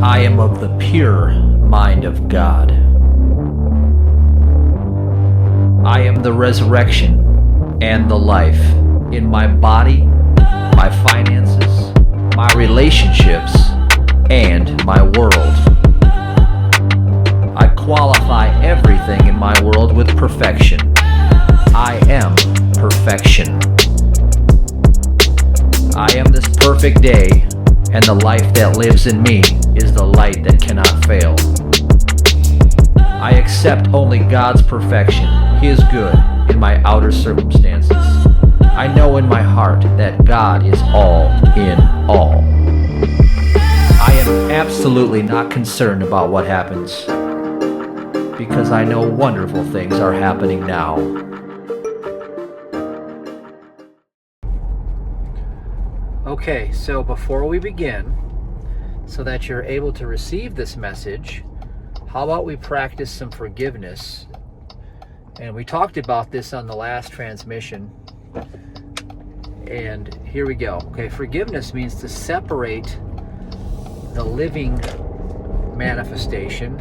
I am of the pure mind of God. I am the resurrection and the life in my body, my finances, my relationships, and my world. I qualify everything in my world with perfection. I am perfection. I am this perfect day, and the life that lives in me is the light that cannot fail. I accept only God's perfection, His good, in my outer circumstances. I know in my heart that God is all in all. I am absolutely not concerned about what happens, because I know wonderful things are happening now. Okay, so before we begin, so that you're able to receive this message, how about we practice some forgiveness? And we talked about this on the last transmission. And here we go. Okay, forgiveness means to separate the living manifestation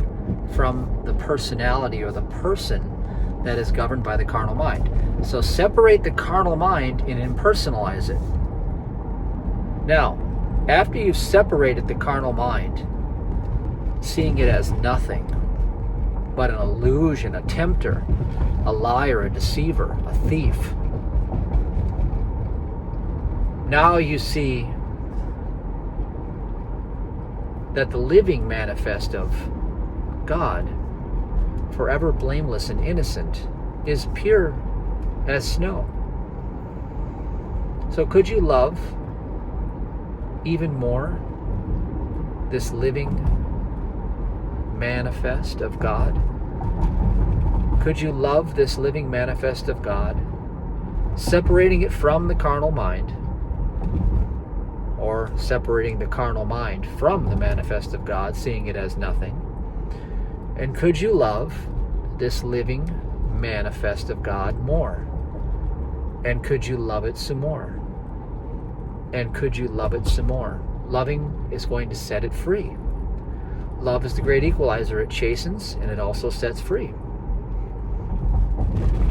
from the personality or the person that is governed by the carnal mind. So separate the carnal mind and impersonalize it. Now, after you've separated the carnal mind, seeing it as nothing but an illusion, a tempter, a liar, a deceiver, a thief, now you see that the living manifest of God, forever blameless and innocent, is pure as snow. So could you love even more this living manifest of God? Could you love this living manifest of God, separating it from the carnal mind, or separating the carnal mind from the manifest of God, seeing it as nothing? And could you love this living manifest of God more? And could you love it some more? And could you love it some more? Loving is going to set it free. Love is the great equalizer. It chastens and it also sets free.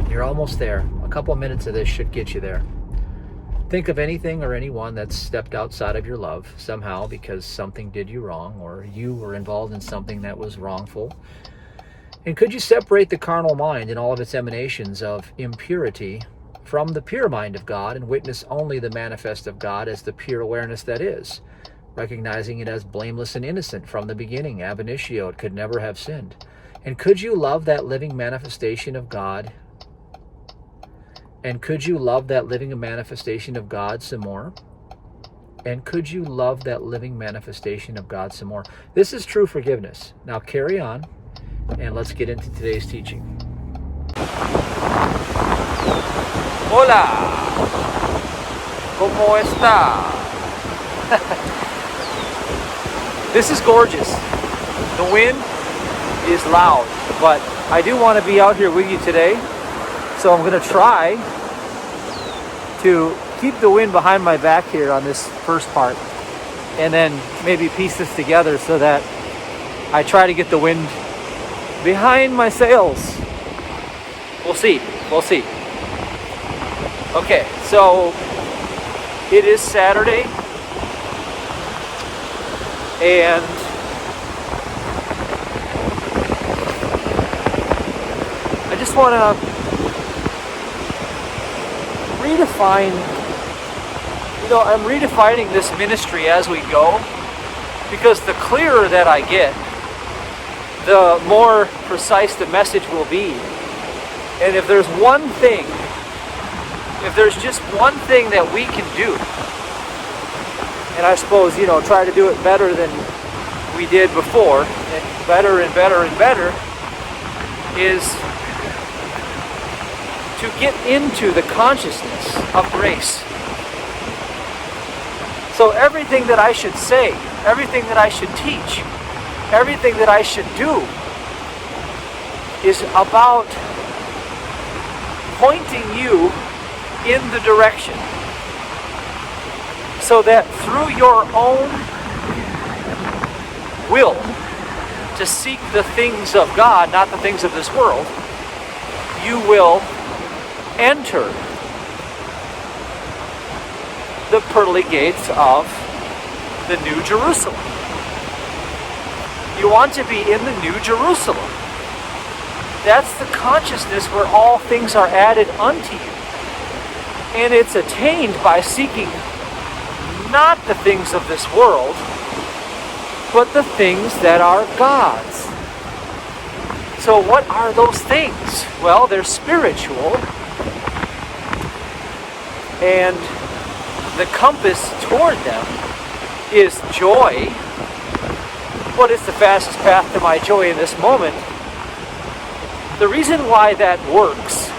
You're almost there. A couple of minutes of this should get you there. Think of anything or anyone that's stepped outside of your love somehow because something did you wrong, or you were involved in something that was wrongful. And could you separate the carnal mind and all of its emanations of impurity from the pure mind of God and witness only the manifest of God as the pure awareness that is, recognizing it as blameless and innocent from the beginning, ab initio, it could never have sinned? And could you love that living manifestation of God? And could you love that living manifestation of God some more? And could you love that living manifestation of God some more? This is true forgiveness. Now carry on, and let's get into today's teaching. Hola, ¿cómo está? This is gorgeous. The wind is loud, but I do want to be out here with you today, so I'm going to try to keep the wind behind my back here on this first part, and then maybe piece this together so that I try to get the wind behind my sails. We'll see. Okay, so it is Saturday, and I just want to redefine, I'm redefining this ministry as we go, because the clearer that I get, the more precise the message will be. And if there's just one thing that we can do, and I suppose, try to do it better than we did before, and better and better and better, is to get into the consciousness of grace. So everything that I should say, everything that I should teach, everything that I should do is about pointing you in the direction, so that through your own will to seek the things of God, not the things of this world, you will enter the pearly gates of the New Jerusalem. You want to be in the New Jerusalem. That's the consciousness where all things are added unto you. And it's attained by seeking not the things of this world, but the things that are God's. So what are those things? Well, they're spiritual. And the compass toward them is joy. What is the fastest path to my joy in this moment? The reason why that works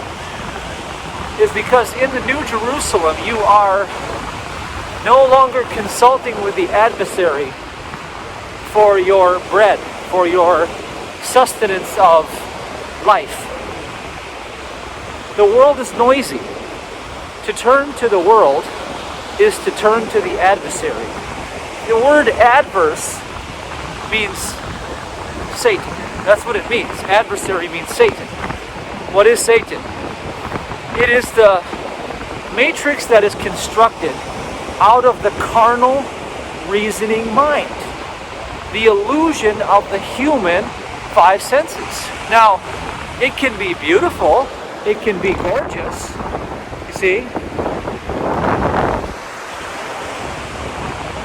is because in the New Jerusalem you are no longer consulting with the adversary for your bread, for your sustenance of life. The world is noisy. To turn to the world is to turn to the adversary. The word adverse means Satan. That's what it means. Adversary means Satan. What is Satan? It is the matrix that is constructed out of the carnal reasoning mind. The illusion of the human five senses. Now, it can be beautiful. It can be gorgeous. You see?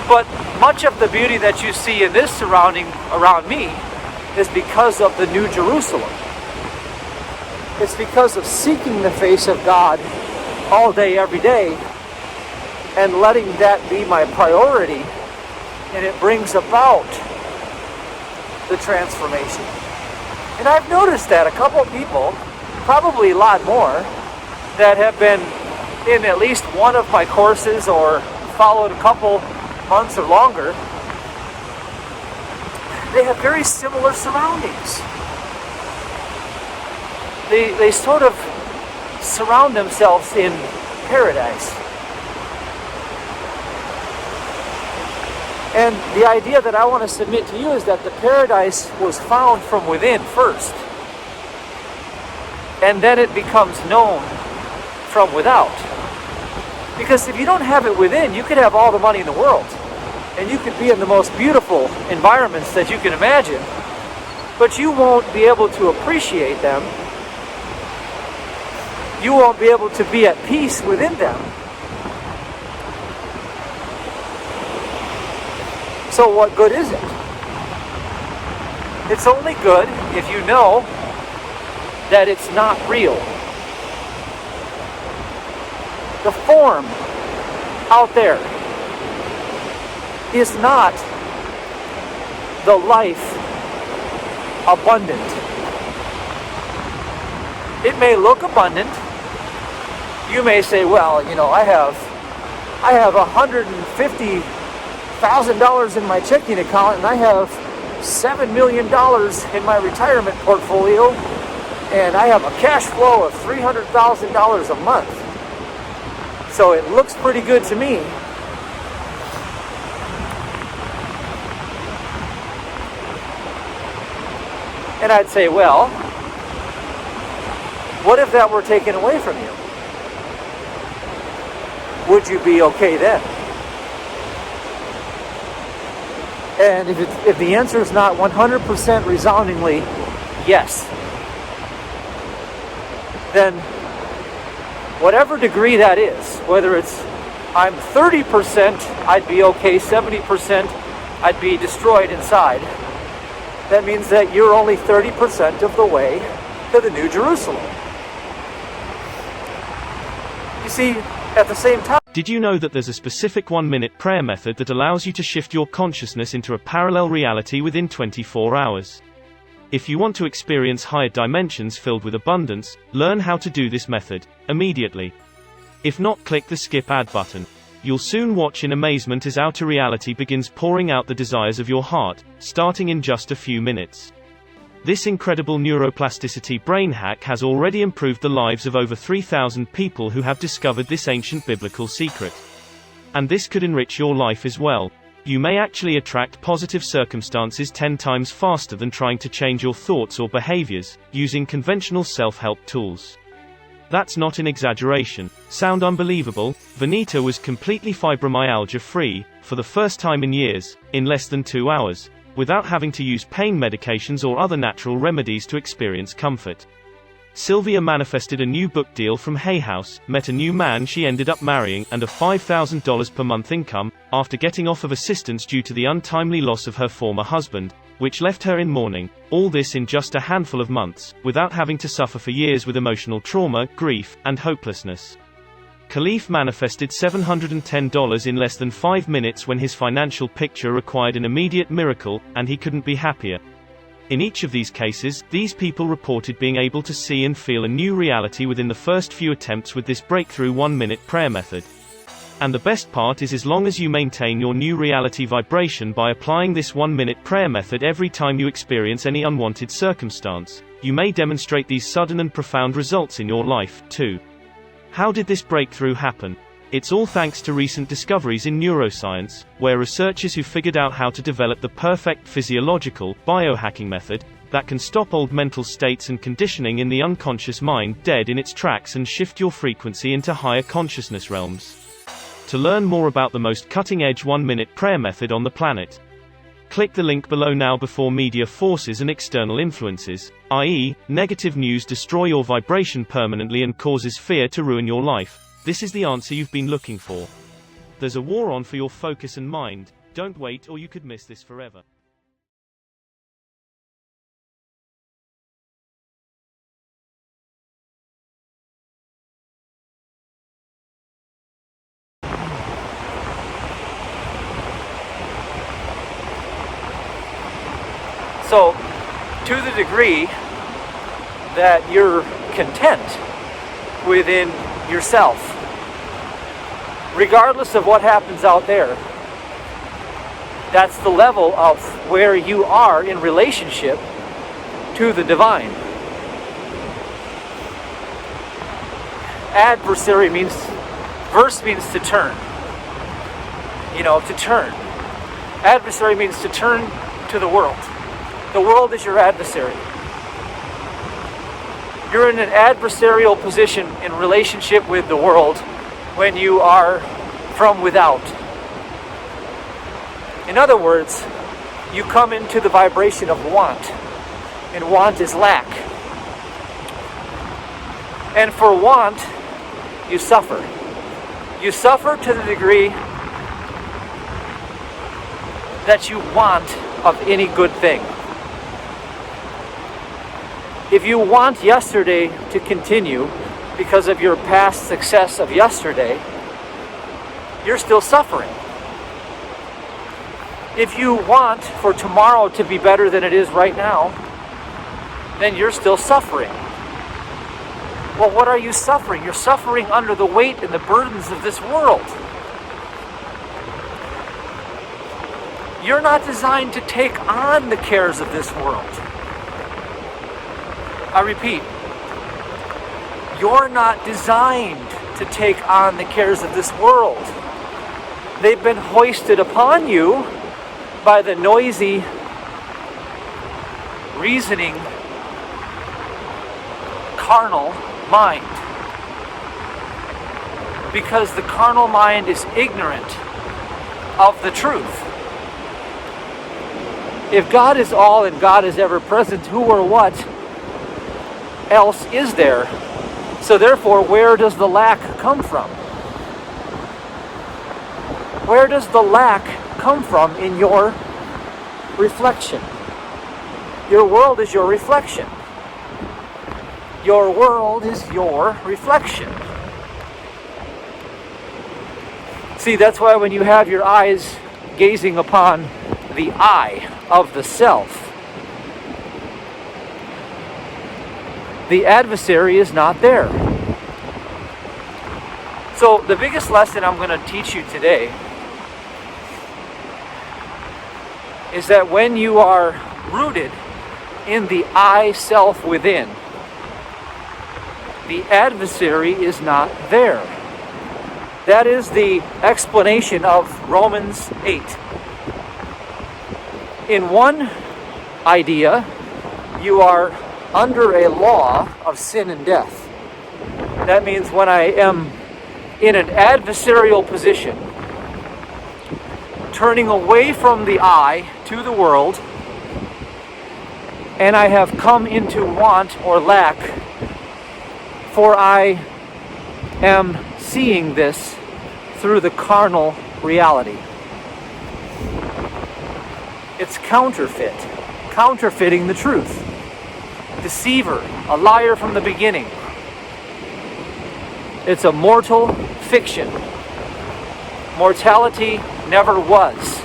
But much of the beauty that you see in this surrounding around me is because of the New Jerusalem. It's because of seeking the face of God all day, every day, and letting that be my priority, and it brings about the transformation. And I've noticed that a couple of people, probably a lot more, that have been in at least one of my courses or followed a couple months or longer, they have very similar surroundings. They sort of surround themselves in paradise. And the idea that I want to submit to you is that the paradise was found from within first. And then it becomes known from without. Because if you don't have it within, you could have all the money in the world. And you could be in the most beautiful environments that you can imagine. But you won't be able to appreciate them. You won't be able to be at peace within them. So what good is it? It's only good if you know that it's not real. The form out there is not the life abundant. It may look abundant. You may say, well, you know, I have $150,000 in my checking account, and I have $7 million in my retirement portfolio, and I have a cash flow of $300,000 a month. So it looks pretty good to me. And I'd say, well, what if that were taken away from you? Would you be okay then? And if the answer is not 100% resoundingly yes, then whatever degree that is, whether it's I'm 30%, I'd be okay, 70%, I'd be destroyed inside, that means that you're only 30% of the way to the New Jerusalem. You see, at the same time, did you know that there's a specific 1-minute prayer method that allows you to shift your consciousness into a parallel reality within 24 hours? If you want to experience higher dimensions filled with abundance, learn how to do this method immediately. If not, click the skip ad button. You'll soon watch in amazement as outer reality begins pouring out the desires of your heart, starting in just a few minutes. This incredible neuroplasticity brain hack has already improved the lives of over 3,000 people who have discovered this ancient biblical secret. And this could enrich your life as well. you may actually attract positive circumstances 10 times faster than trying to change your thoughts or behaviors, using conventional self-help tools. That's not an exaggeration. Sound unbelievable? Vanita was completely fibromyalgia-free, for the first time in years, in less than 2 hours, without having to use pain medications or other natural remedies to experience comfort. Sylvia manifested a new book deal from Hay House, met a new man she ended up marrying, and a $5,000 per month income, after getting off of assistance due to the untimely loss of her former husband, which left her in mourning, all this in just a handful of months, without having to suffer for years with emotional trauma, grief, and hopelessness. Khalif manifested $710 in less than 5 minutes when his financial picture required an immediate miracle, and he couldn't be happier. In each of these cases, these people reported being able to see and feel a new reality within the first few attempts with this breakthrough 1-minute prayer method. And the best part is, as long as you maintain your new reality vibration by applying this 1-minute prayer method every time you experience any unwanted circumstance, you may demonstrate these sudden and profound results in your life, too. How did this breakthrough happen? It's all thanks to recent discoveries in neuroscience, where researchers who figured out how to develop the perfect physiological, biohacking method, that can stop old mental states and conditioning in the unconscious mind dead in its tracks and shift your frequency into higher consciousness realms. To learn more about the most cutting-edge 1-minute prayer method on the planet, click the link below now before media forces and external influences, i.e., negative news, destroy your vibration permanently and causes fear to ruin your life. This is the answer you've been looking for. There's a war on for your focus and mind. Don't wait, or you could miss this forever. So, to the degree that you're content within yourself, regardless of what happens out there, that's the level of where you are in relationship to the divine. Adversary means, verse means to turn. To turn. Adversary means to turn to the world. The world is your adversary. You're in an adversarial position in relationship with the world when you are from without. In other words, you come into the vibration of want, and want is lack. And for want, you suffer. You suffer to the degree that you want of any good thing. If you want yesterday to continue because of your past success of yesterday, you're still suffering. If you want for tomorrow to be better than it is right now, then you're still suffering. Well, what are you suffering? You're suffering under the weight and the burdens of this world. You're not designed to take on the cares of this world. I repeat, you're not designed to take on the cares of this world. They've been hoisted upon you by the noisy, reasoning, carnal mind. Because the carnal mind is ignorant of the truth. If God is all and God is ever present, who or what else is there? So therefore, where does the lack come from? Where does the lack come from in your reflection? Your world is your reflection. Your world is your reflection. See, that's why when you have your eyes gazing upon the I of the self, the adversary is not there. So the biggest lesson I'm going to teach you today is that when you are rooted in the I self within, the adversary is not there. That is the explanation of Romans 8. In one idea, you are under a law of sin and death. That means when I am in an adversarial position, turning away from the I to the world, and I have come into want or lack, for I am seeing this through the carnal reality. It's counterfeiting the truth. Deceiver, a liar from the beginning. It's a mortal fiction. Mortality never was,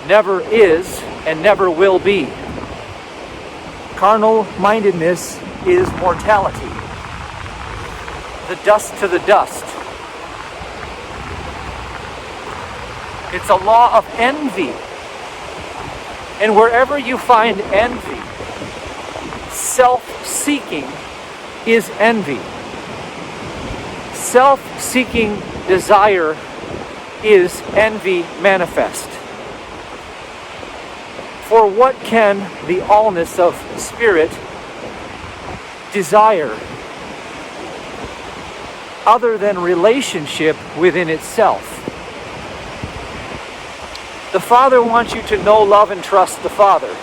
never is, and never will be. Carnal-mindedness is mortality. The dust to the dust. It's a law of envy. And wherever you find envy, self-seeking is envy. Self-seeking desire is envy manifest. For what can the allness of spirit desire other than relationship within itself? The Father wants you to know, love, and trust the Father.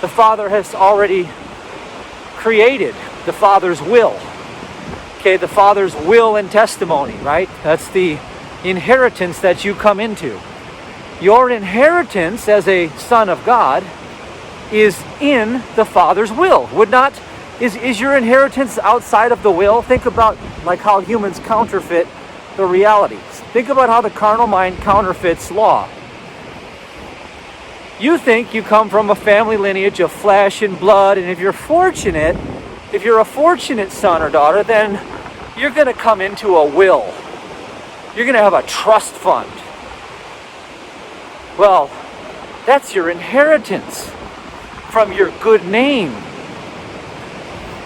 The Father has already created the Father's will. Okay, the Father's will and testimony, right? That's the inheritance that you come into. Your inheritance as a son of God is in the Father's will. Is your inheritance outside of the will? Think about like how humans counterfeit the realities. Think about how the carnal mind counterfeits law. You think you come from a family lineage of flesh and blood, and if you're a fortunate son or daughter, then you're going to come into a will. You're going to have a trust fund. Well, that's your inheritance from your good name.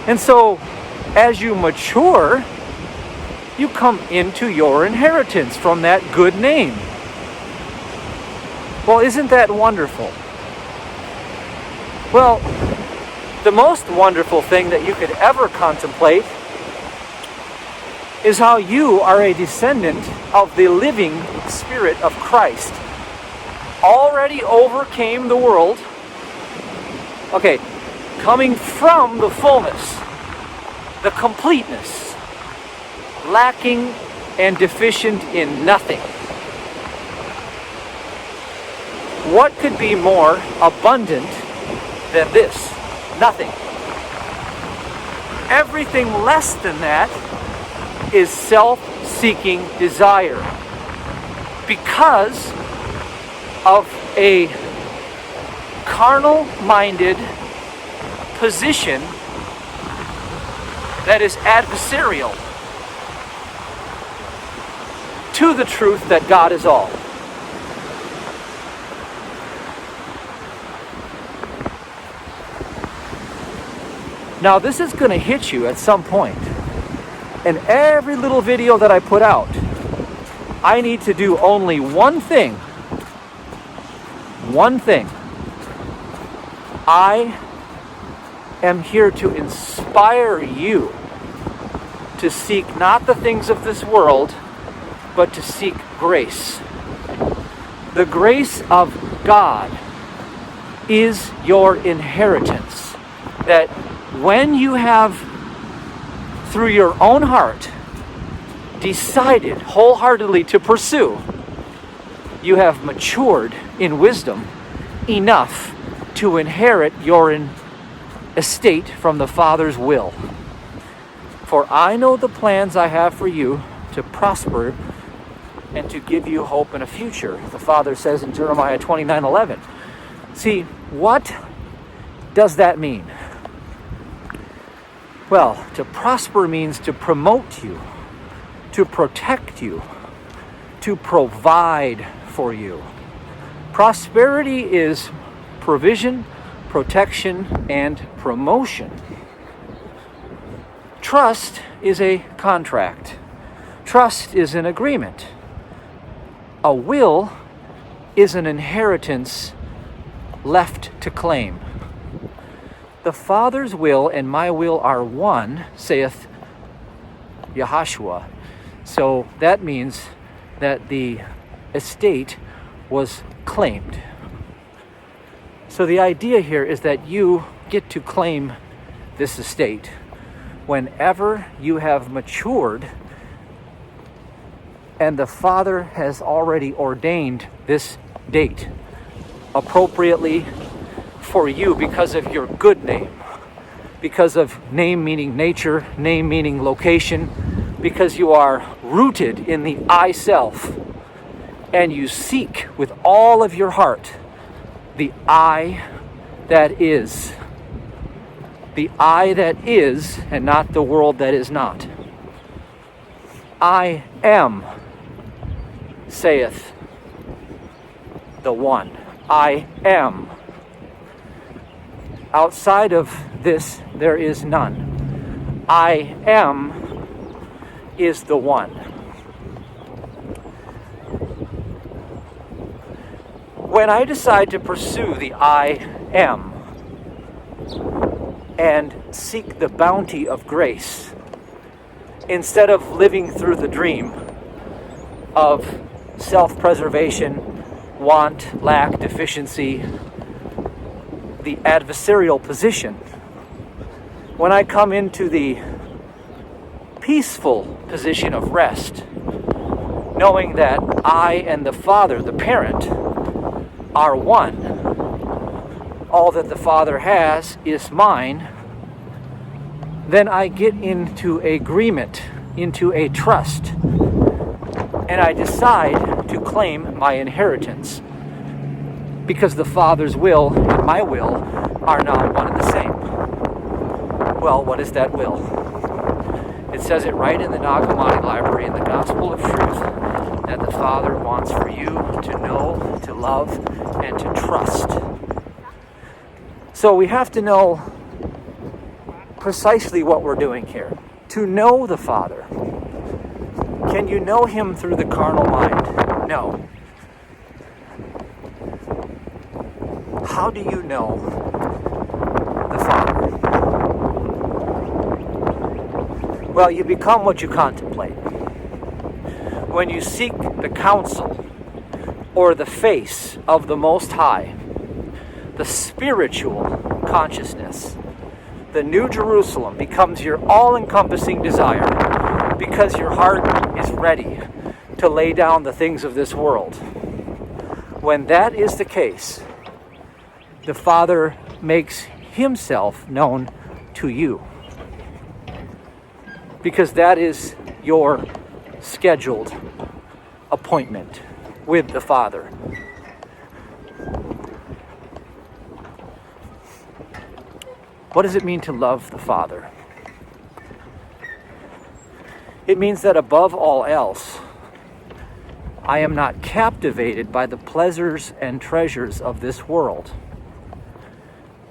And so, as you mature, you come into your inheritance from that good name. Well, isn't that wonderful? Well, the most wonderful thing that you could ever contemplate is how you are a descendant of the living Spirit of Christ. Already overcame the world. Okay, coming from the fullness, the completeness, lacking and deficient in nothing. What could be more abundant than this? Nothing. Everything less than that is self-seeking desire because of a carnal-minded position that is adversarial to the truth that God is all. Now this is going to hit you at some point. And every little video that I put out, I need to do only one thing. One thing. I am here to inspire you to seek not the things of this world, but to seek grace. The grace of God is your inheritance. That when you have, through your own heart, decided wholeheartedly to pursue, you have matured in wisdom enough to inherit your estate from the Father's will. For I know the plans I have for you to prosper and to give you hope in a future, the Father says in Jeremiah 29:11. See, what does that mean? Well, to prosper means to promote you, to protect you, to provide for you. Prosperity is provision, protection, and promotion. Trust is a contract. Trust is an agreement. A will is an inheritance left to claim. The Father's will and my will are one, saith Yahashua. So that means that the estate was claimed. So the idea here is that you get to claim this estate whenever you have matured and the Father has already ordained this date appropriately for you because of your good name, because of name meaning nature, name meaning location, because you are rooted in the I self and you seek with all of your heart the I that is. The I that is, and not the world that is not. I am, saith the one. I am. Outside of this, there is none. I am is the one. When I decide to pursue the I am and seek the bounty of grace, instead of living through the dream of self-preservation, want, lack, deficiency, the adversarial position, when I come into the peaceful position of rest, knowing that I and the Father, the parent, are one, all that the Father has is mine, then I get into agreement, into a trust, and I decide to claim my inheritance because the Father's will and my will are now one and the same. Well, what is that will? It says it right in the Nag Hammadi library in the Gospel of Truth that the Father wants for you to know, to love, and to trust. So we have to know precisely what we're doing here. To know the Father. Can you know Him through the carnal mind? No. How do you know the Father? Well, you become what you contemplate. When you seek the counsel or the face of the Most High, the spiritual consciousness, the New Jerusalem becomes your all-encompassing desire because your heart is ready to lay down the things of this world. When that is the case, the Father makes Himself known to you because that is your scheduled appointment with the Father. What does it mean to love the Father? It means that above all else, I am not captivated by the pleasures and treasures of this world.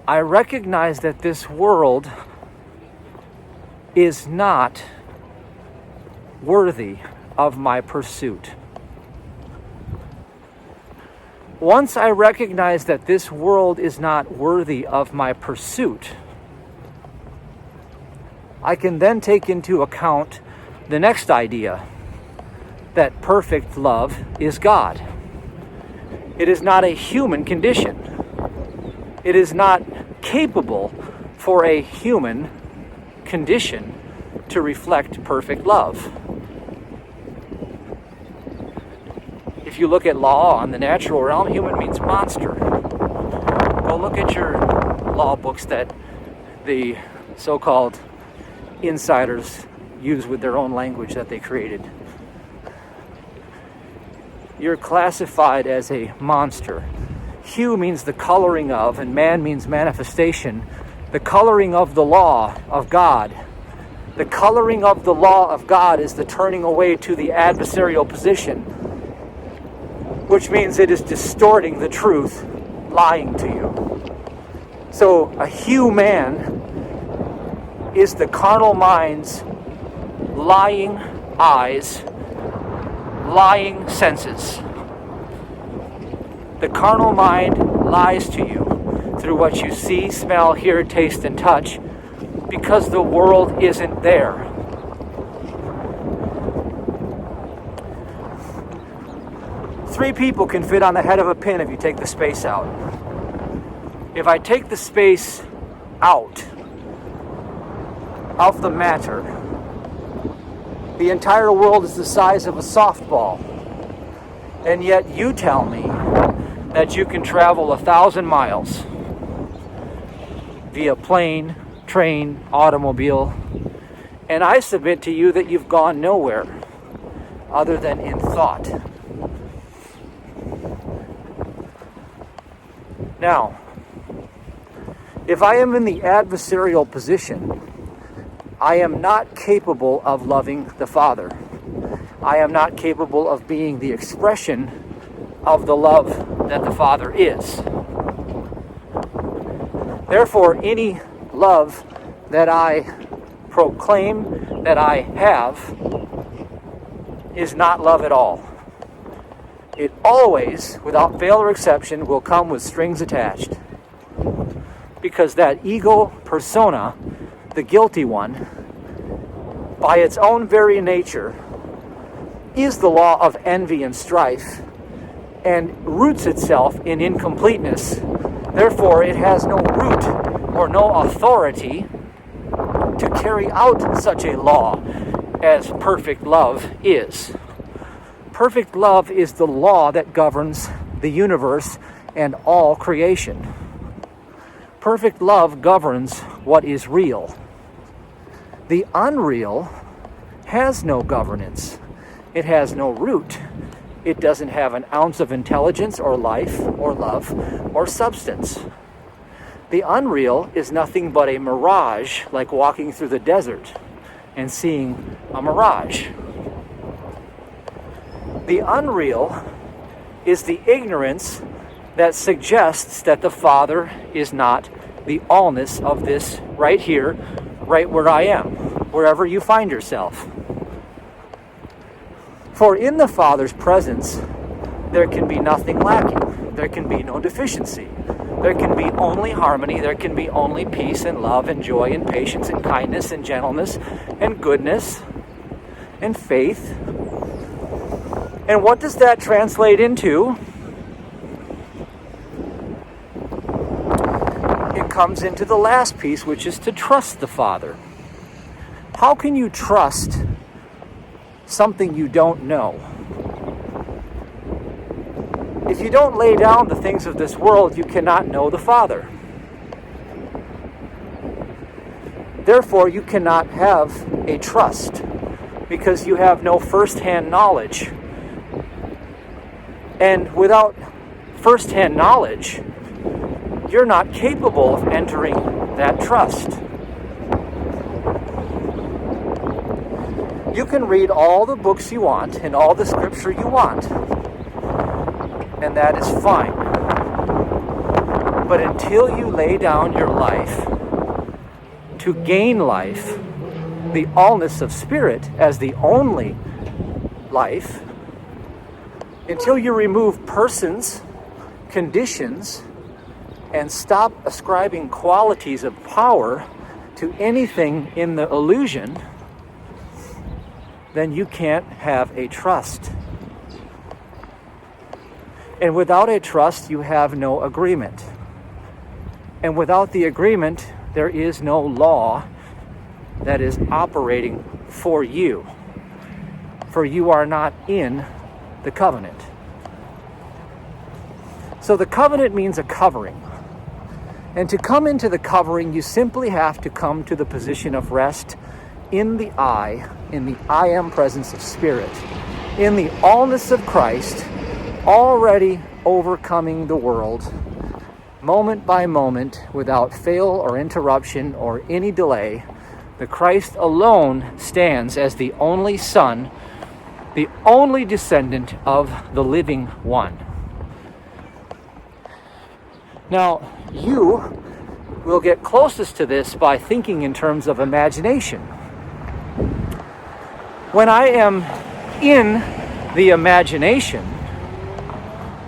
I recognize that this world is not worthy of my pursuit. Once I recognize that this world is not worthy of my pursuit, I can then take into account the next idea, that perfect love is God. It is not a human condition. It is not capable for a human condition to reflect perfect love. If you look at law on the natural realm, human means monster. Go look at your law books that the so-called insiders use with their own language that they created. You're classified as a monster. Hue means the coloring of, and man means manifestation. The coloring of the law of God. The coloring of the law of God is the turning away to the adversarial position, which means it is distorting the truth, lying to you. So a hue man is the carnal mind's lying eyes, lying senses. The carnal mind lies to you through what you see, smell, hear, taste, and touch, because the world isn't there. Three people can fit on the head of a pin if you take the space out. If I take the space out of the matter, the entire world is the size of a softball. And yet you tell me that you can travel 1,000 miles via plane, train, automobile, and I submit to you that you've gone nowhere other than in thought. Now, if I am in the adversarial position, I am not capable of loving the Father. I am not capable of being the expression of the love that the Father is. Therefore, any love that I proclaim that I have is not love at all. It always, without fail or exception, will come with strings attached. Because that ego persona, the guilty one, by its own very nature, is the law of envy and strife and roots itself in incompleteness. Therefore, it has no root or no authority to carry out such a law as perfect love is. Perfect love is the law that governs the universe and all creation. Perfect love governs what is real. The unreal has no governance. It has no root. It doesn't have an ounce of intelligence or life or love or substance. The unreal is nothing but a mirage, like walking through the desert and seeing a mirage. The unreal is the ignorance that suggests that the Father is not the allness of this right here, right where I am, wherever you find yourself. For in the Father's presence, there can be nothing lacking. There can be no deficiency. There can be only harmony. There can be only peace and love and joy and patience and kindness and gentleness and goodness and faith. And what does that translate into? It comes into the last piece, which is to trust the Father. How can you trust something you don't know? If you don't lay down the things of this world, you cannot know the Father. Therefore, you cannot have a trust because you have no first-hand knowledge. And without first-hand knowledge, you're not capable of entering that trust. You can read all the books you want and all the scripture you want, and that is fine. But until you lay down your life to gain life, the allness of spirit as the only life, until you remove persons, conditions, and stop ascribing qualities of power to anything in the illusion, then you can't have a trust. And without a trust, you have no agreement. And without the agreement, there is no law that is operating for you. For you are not in the covenant. So the covenant means a covering. And to come into the covering, you simply have to come to the position of rest in the I am presence of Spirit, in the allness of Christ, already overcoming the world, moment by moment, without fail or interruption or any delay. The Christ alone stands as the only Son, the only descendant of the living one. Now, you will get closest to this by thinking in terms of imagination. When I am in the imagination,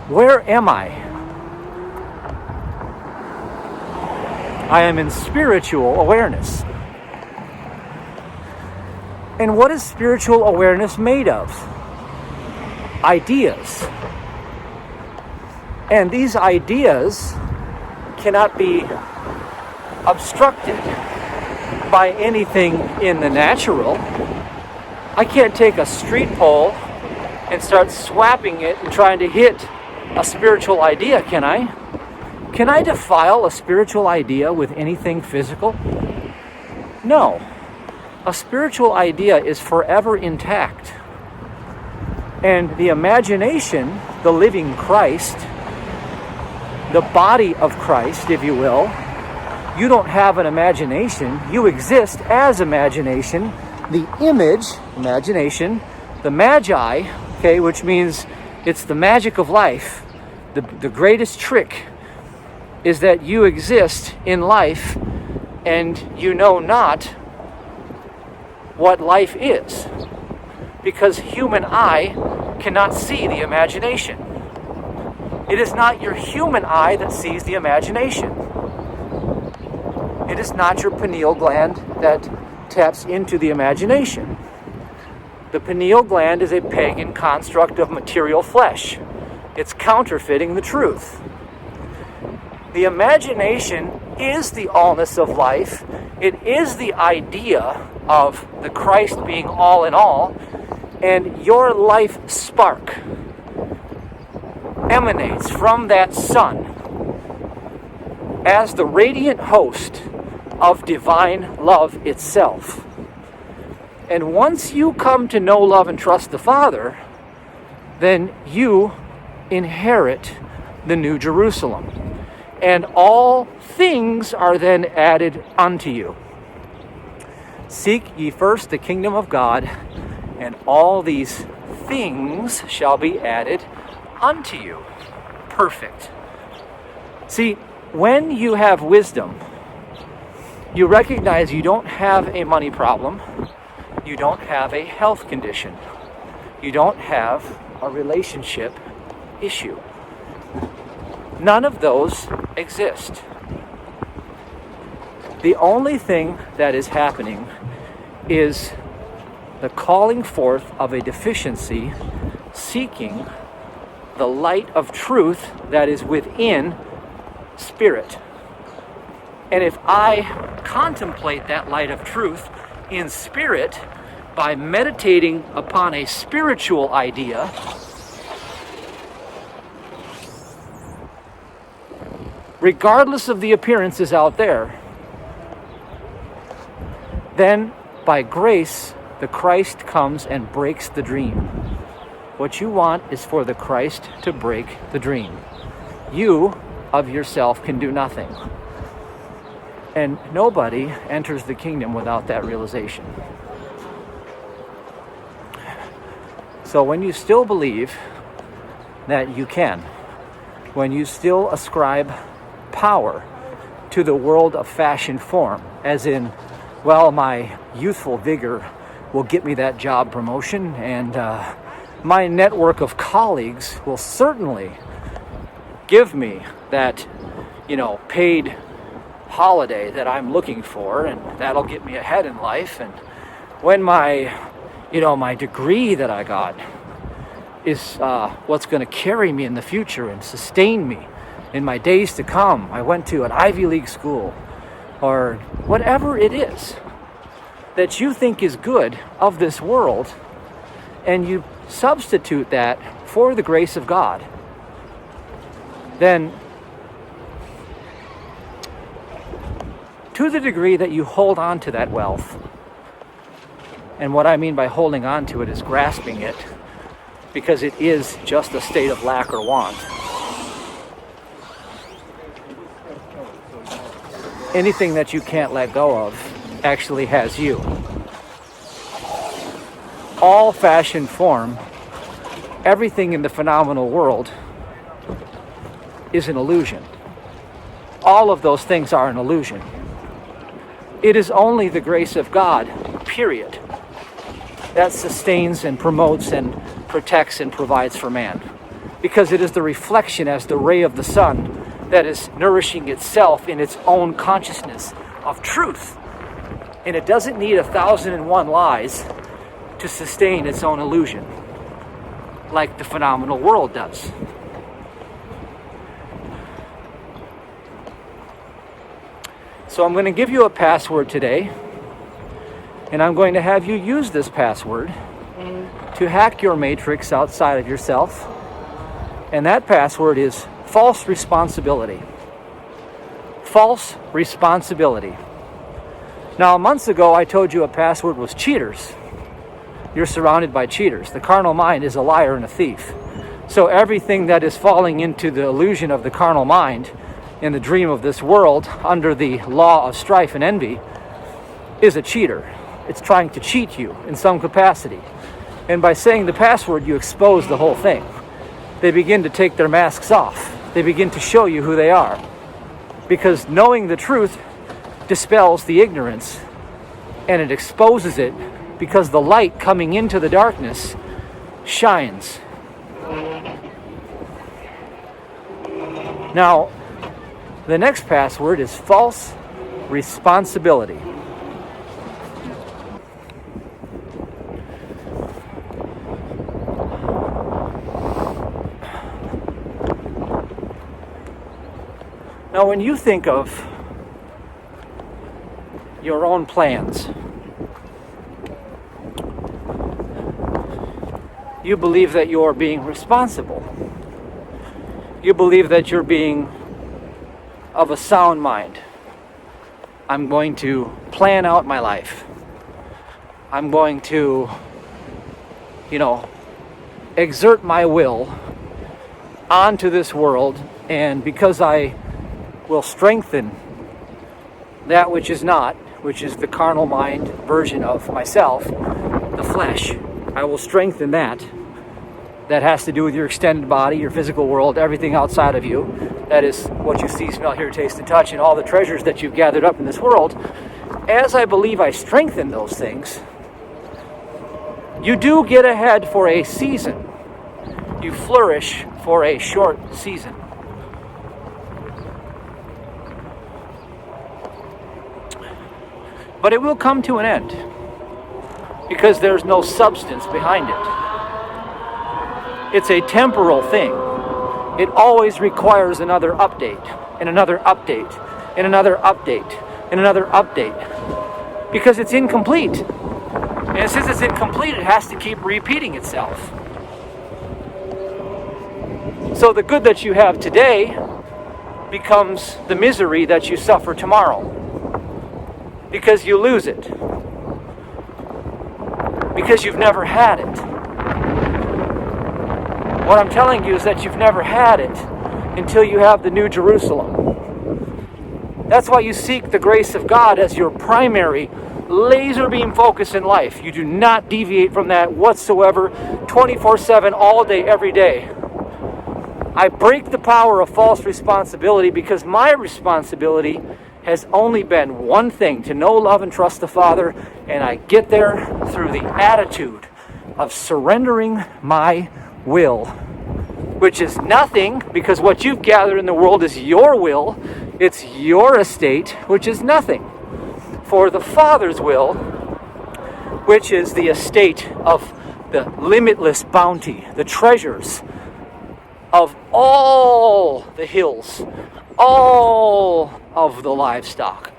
Where am I? I am in spiritual awareness. And what is spiritual awareness made of? Ideas. And these ideas cannot be obstructed by anything in the natural. I can't take a street pole and start swapping it and trying to hit a spiritual idea, can I? Can I defile a spiritual idea with anything physical? No. A spiritual idea is forever intact. And the imagination, the living Christ, the body of Christ, if you will, you don't have an imagination. You exist as imagination. The image, imagination, the magi, okay, which means it's the magic of life. The greatest trick is that you exist in life and you know not what life is, because human eye cannot see the imagination. It is not your human eye that sees the imagination. It is not your pineal gland that taps into the imagination. The pineal gland is a pagan construct of material flesh. It's counterfeiting the truth. The imagination is the allness of life. It is the idea of the Christ being all in all, and your life spark emanates from that sun as the radiant host of divine love itself. And once you come to know, love, and trust the Father, then you inherit the New Jerusalem. And all things are then added unto you. Seek ye first the kingdom of God, and all these things shall be added unto you. Perfect. See, when you have wisdom, you recognize you don't have a money problem, you don't have a health condition, you don't have a relationship issue. None of those exist. The only thing that is happening is the calling forth of a deficiency, seeking the light of truth that is within spirit. And if I contemplate that light of truth in spirit by meditating upon a spiritual idea, regardless of the appearances out there, then by grace, the Christ comes and breaks the dream. What you want is for the Christ to break the dream. You, of yourself, can do nothing. And nobody enters the kingdom without that realization. So when you still believe that you can, when you still ascribe power to the world of fashion form, as in, well, my youthful vigor will get me that job promotion, and my network of colleagues will certainly give me that, paid holiday that I'm looking for, and that'll get me ahead in life. And when my degree that I got is what's going to carry me in the future and sustain me in my days to come. I went to an Ivy League school, or whatever it is that you think is good of this world, and you substitute that for the grace of God, then to the degree that you hold on to that wealth, and what I mean by holding on to it is grasping it, because it is just a state of lack or want. Anything that you can't let go of actually has you. All fashion form, everything in the phenomenal world is an illusion. All of those things are an illusion. It is only the grace of God, period, that sustains and promotes and protects and provides for man. because it is the reflection as the ray of the sun that is nourishing itself in its own consciousness of truth. And it doesn't need 1,001 lies to sustain its own illusion, like the phenomenal world does. So I'm going to give you a password today, and I'm going to have you use this password to hack your matrix outside of yourself. And that password is false responsibility. False responsibility. Now, months ago, I told you a password was cheaters. You're surrounded by cheaters. The carnal mind is a liar and a thief. So everything that is falling into the illusion of the carnal mind in the dream of this world under the law of strife and envy is a cheater. It's trying to cheat you in some capacity. And by saying the password, you expose the whole thing. They begin to take their masks off. They begin to show you who they are. Because knowing the truth dispels the ignorance, and it exposes it because the light coming into the darkness shines. Now, the next password is false responsibility. Now, when you think of your own plans, you believe that you're being responsible. You believe that you're being of a sound mind. I'm going to plan out my life. I'm going to, exert my will onto this world, and because I will strengthen that which is not, which is the carnal mind version of myself, the flesh, I will strengthen that. That has to do with your extended body, your physical world, everything outside of you. That is what you see, smell, hear, taste, and touch, and all the treasures that you've gathered up in this world. As I believe I strengthen those things, you do get ahead for a season. You flourish for a short season. But it will come to an end because there's no substance behind it. It's a temporal thing. It always requires another update, and another update, and another update, and another update, because it's incomplete. And since it's incomplete, it has to keep repeating itself. So the good that you have today becomes the misery that you suffer tomorrow, because you lose it, because you've never had it. What I'm telling you is that you've never had it until you have the New Jerusalem. That's why you seek the grace of God as your primary laser beam focus in life. You do not deviate from that whatsoever, 24/7, all day, every day. I break the power of false responsibility because my responsibility has only been one thing: to know, love, and trust the Father. And I get there through the attitude of surrendering my will, which is nothing, because what you've gathered in the world is your will. It's your estate, which is nothing, for the Father's will, which is the estate of the limitless bounty, the treasures of all the hills, all of the livestock,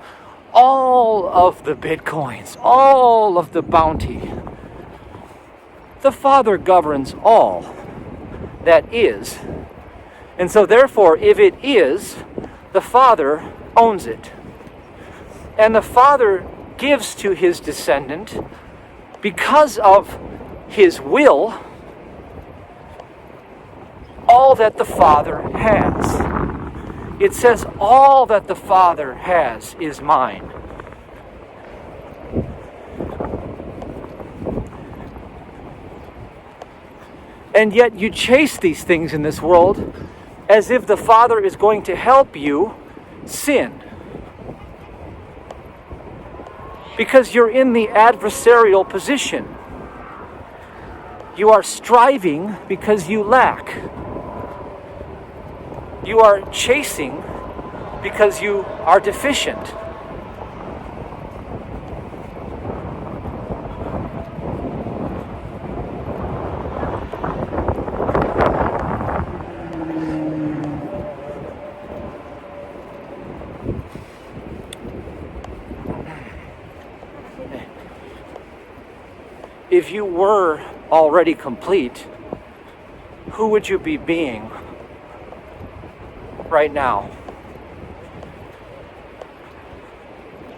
all of the bitcoins, all of the bounty. The Father governs all that is. And so therefore, if it is, the Father owns it. And the Father gives to his descendant, because of his will, all that the Father has. It says, all that the Father has is mine. And yet you chase these things in this world as if the Father is going to help you sin. Because you're in the adversarial position. You are striving because you lack. You are chasing because you are deficient. If you were already complete, who would you be being right now?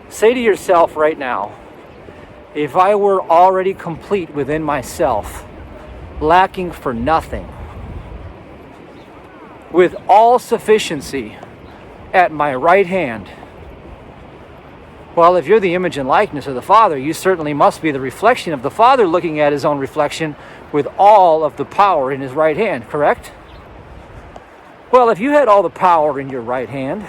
Say to yourself right now, if I were already complete within myself, lacking for nothing, with all sufficiency at my right hand. Well, if you're the image and likeness of the Father, you certainly must be the reflection of the Father looking at his own reflection with all of the power in his right hand, correct? Well, if you had all the power in your right hand,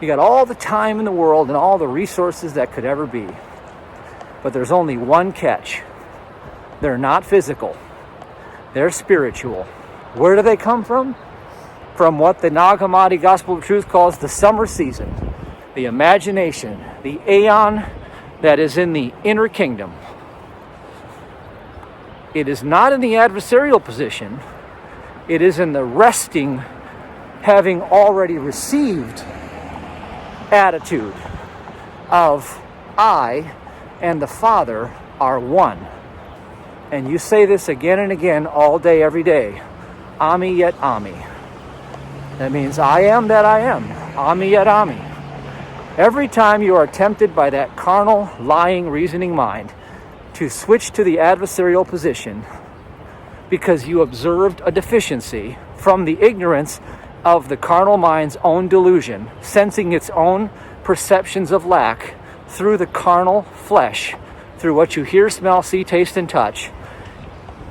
you got all the time in the world and all the resources that could ever be. But there's only one catch. They're not physical. They're spiritual. Where do they come from? From what the Nag Hammadi Gospel of Truth calls the summer season, the imagination, the aeon that is in the inner kingdom. It is not in the adversarial position. It is in the resting, having already received attitude of I and the Father are one. And you say this again and again all day, every day. Ami yet Ami. That means I am that I am. Ami yet Ami. Every time you are tempted by that carnal, lying, reasoning mind to switch to the adversarial position because you observed a deficiency from the ignorance of the carnal mind's own delusion, sensing its own perceptions of lack through the carnal flesh, through what you hear, smell, see, taste, and touch.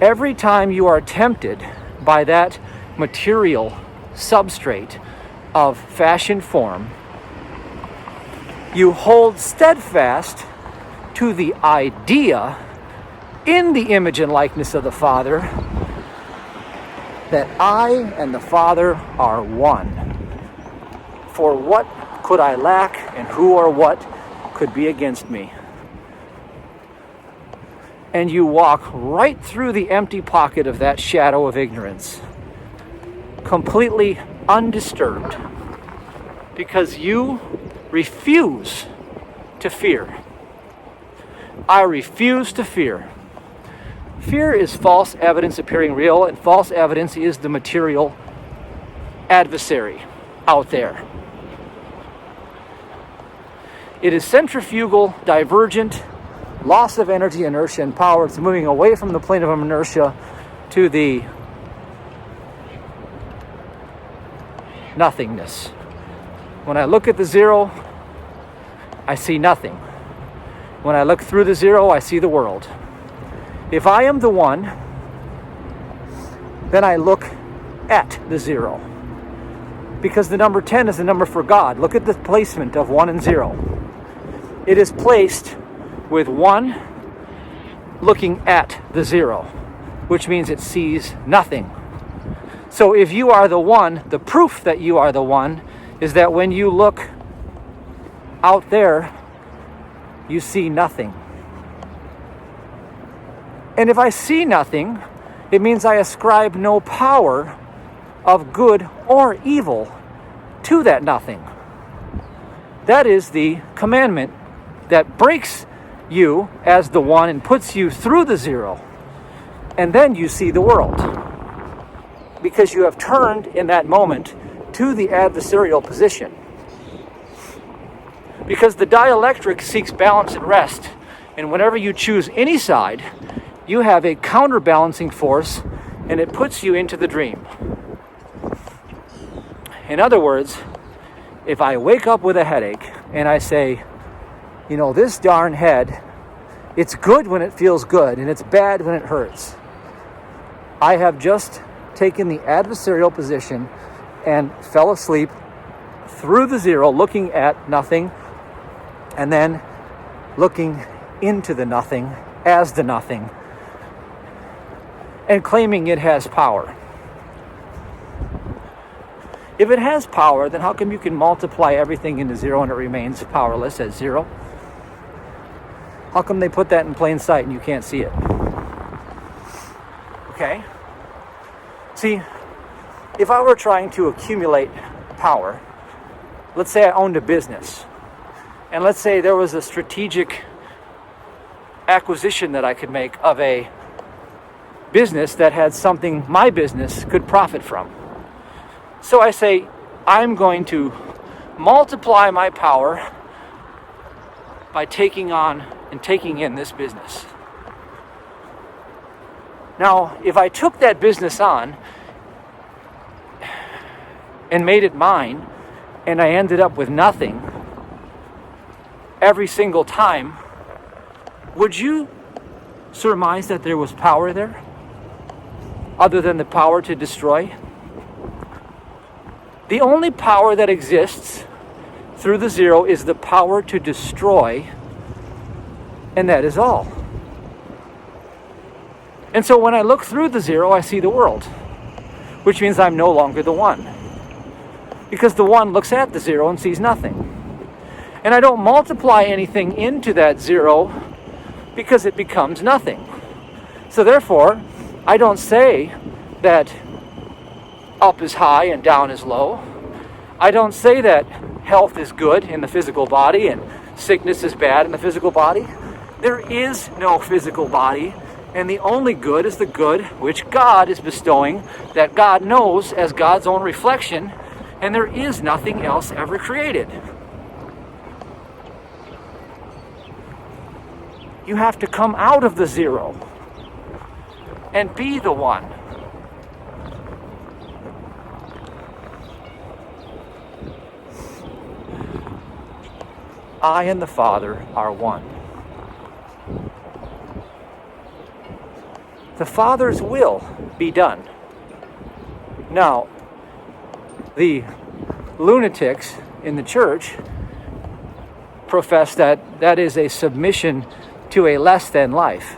Every time you are tempted by that material substrate of fashion form, you hold steadfast to the idea in the image and likeness of the Father that I and the Father are one. For what could I lack and who or what could be against me? And you walk right through the empty pocket of that shadow of ignorance, completely undisturbed, because you refuse to fear. I refuse to fear. Fear is false evidence appearing real, and false evidence is the material adversary out there. It is centrifugal, divergent, loss of energy, inertia, and power. It's moving away from the plane of inertia to the nothingness. When I look at the zero, I see nothing. When I look through the zero, I see the world. If I am the one, then I look at the zero. Because the number 10 is the number for God. Look at the placement of 1 and 0. It is placed with 1 looking at the 0, which means it sees nothing. So if you are the one, the proof that you are the one is that when you look out there, you see nothing. And if I see nothing, it means I ascribe no power of good or evil to that nothing. That is the commandment that breaks you as the one and puts you through the 0. And then you see the world. Because you have turned in that moment to the adversarial position. Because the dielectric seeks balance and rest. And whenever you choose any side, you have a counterbalancing force, and it puts you into the dream. In other words, if I wake up with a headache and I say, you know, this darn head, it's good when it feels good and it's bad when it hurts. I have just taken the adversarial position and fell asleep through the 0, looking at nothing, and then looking into the nothing as the nothing, and claiming it has power. If it has power, then how come you can multiply everything into zero and it remains powerless as zero? How come they put that in plain sight and you can't see it? Okay? See, if I were trying to accumulate power, let's say I owned a business, and let's say there was a strategic acquisition that I could make of a business that had something my business could profit from. So I say, I'm going to multiply my power by taking on and taking in this business. Now, if I took that business on and made it mine, and I ended up with nothing every single time, would you surmise that there was power there, other than the power to destroy? The only power that exists through the zero is the power to destroy, and that is all. And so when I look through the zero, I see the world, which means I'm no longer the one. Because the one looks at the zero and sees nothing. And I don't multiply anything into that zero because it becomes nothing. So therefore, I don't say that up is high and down is low. I don't say that health is good in the physical body and sickness is bad in the physical body. There is no physical body, and the only good is the good which God is bestowing, that God knows as God's own reflection, and there is nothing else ever created. You have to come out of the zero and be the one. I and the Father are one. The Father's will be done. Now, the lunatics in the church profess that that is a submission to a less than life,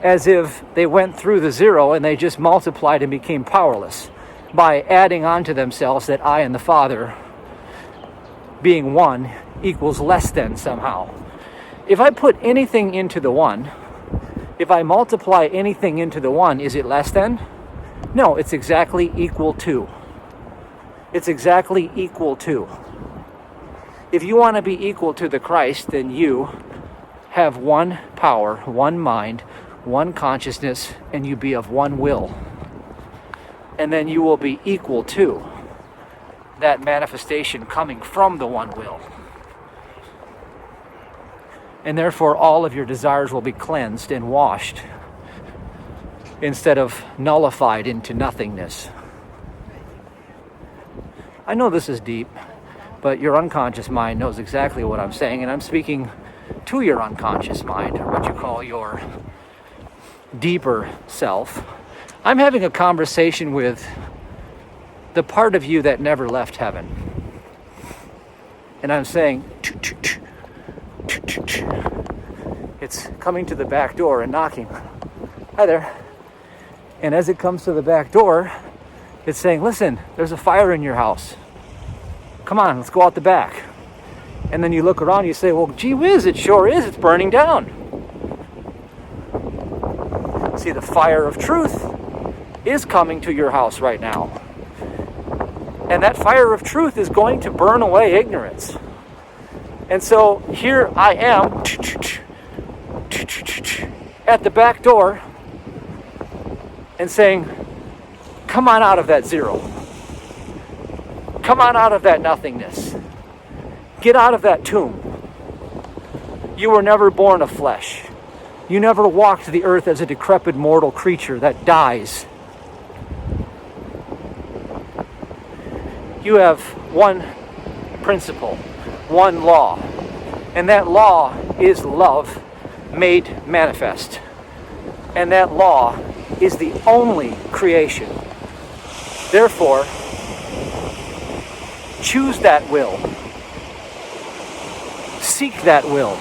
as if they went through the zero and they just multiplied and became powerless by adding on to themselves that I and the Father being one equals less than somehow. If I put anything into the one, if I multiply anything into the one, is it less than? No, it's exactly equal to. It's exactly equal to. If you want to be equal to the Christ, then you have one power, one mind, one consciousness, and you be of one will. And then you will be equal to that manifestation coming from the one will. And therefore all of your desires will be cleansed and washed instead of nullified into nothingness. I know this is deep, but your unconscious mind knows exactly what I'm saying, and I'm speaking to your unconscious mind, or what you call your deeper self. I'm having a conversation with the part of you that never left heaven. And I'm saying, it's coming to the back door and knocking. Hi there. And as it comes to the back door, it's saying, listen, there's a fire in your house. Come on, let's go out the back. And then you look around and you say, well, gee whiz, it sure is. It's burning down. See, the fire of truth is coming to your house right now. And that fire of truth is going to burn away ignorance. And so here I am at the back door and saying, come on out of that zero. Come on out of that nothingness. Get out of that tomb. You were never born of flesh. You never walked the earth as a decrepit mortal creature that dies. You have one principle, one law, and that law is love made manifest. And that law is the only creation. Therefore, choose that will. Seek that will.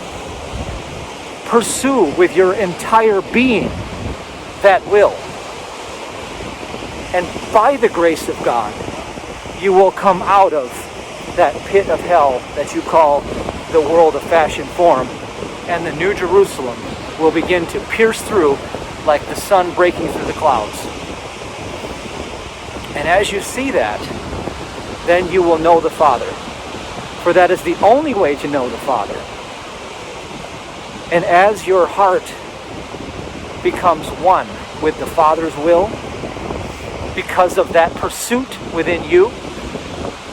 Pursue with your entire being that will. And by the grace of God, you will come out of that pit of hell that you call the world of fashion form, and the New Jerusalem will begin to pierce through like the sun breaking through the clouds. And as you see that, then you will know the Father. For that is the only way to know the Father. And as your heart becomes one with the Father's will, because of that pursuit within you,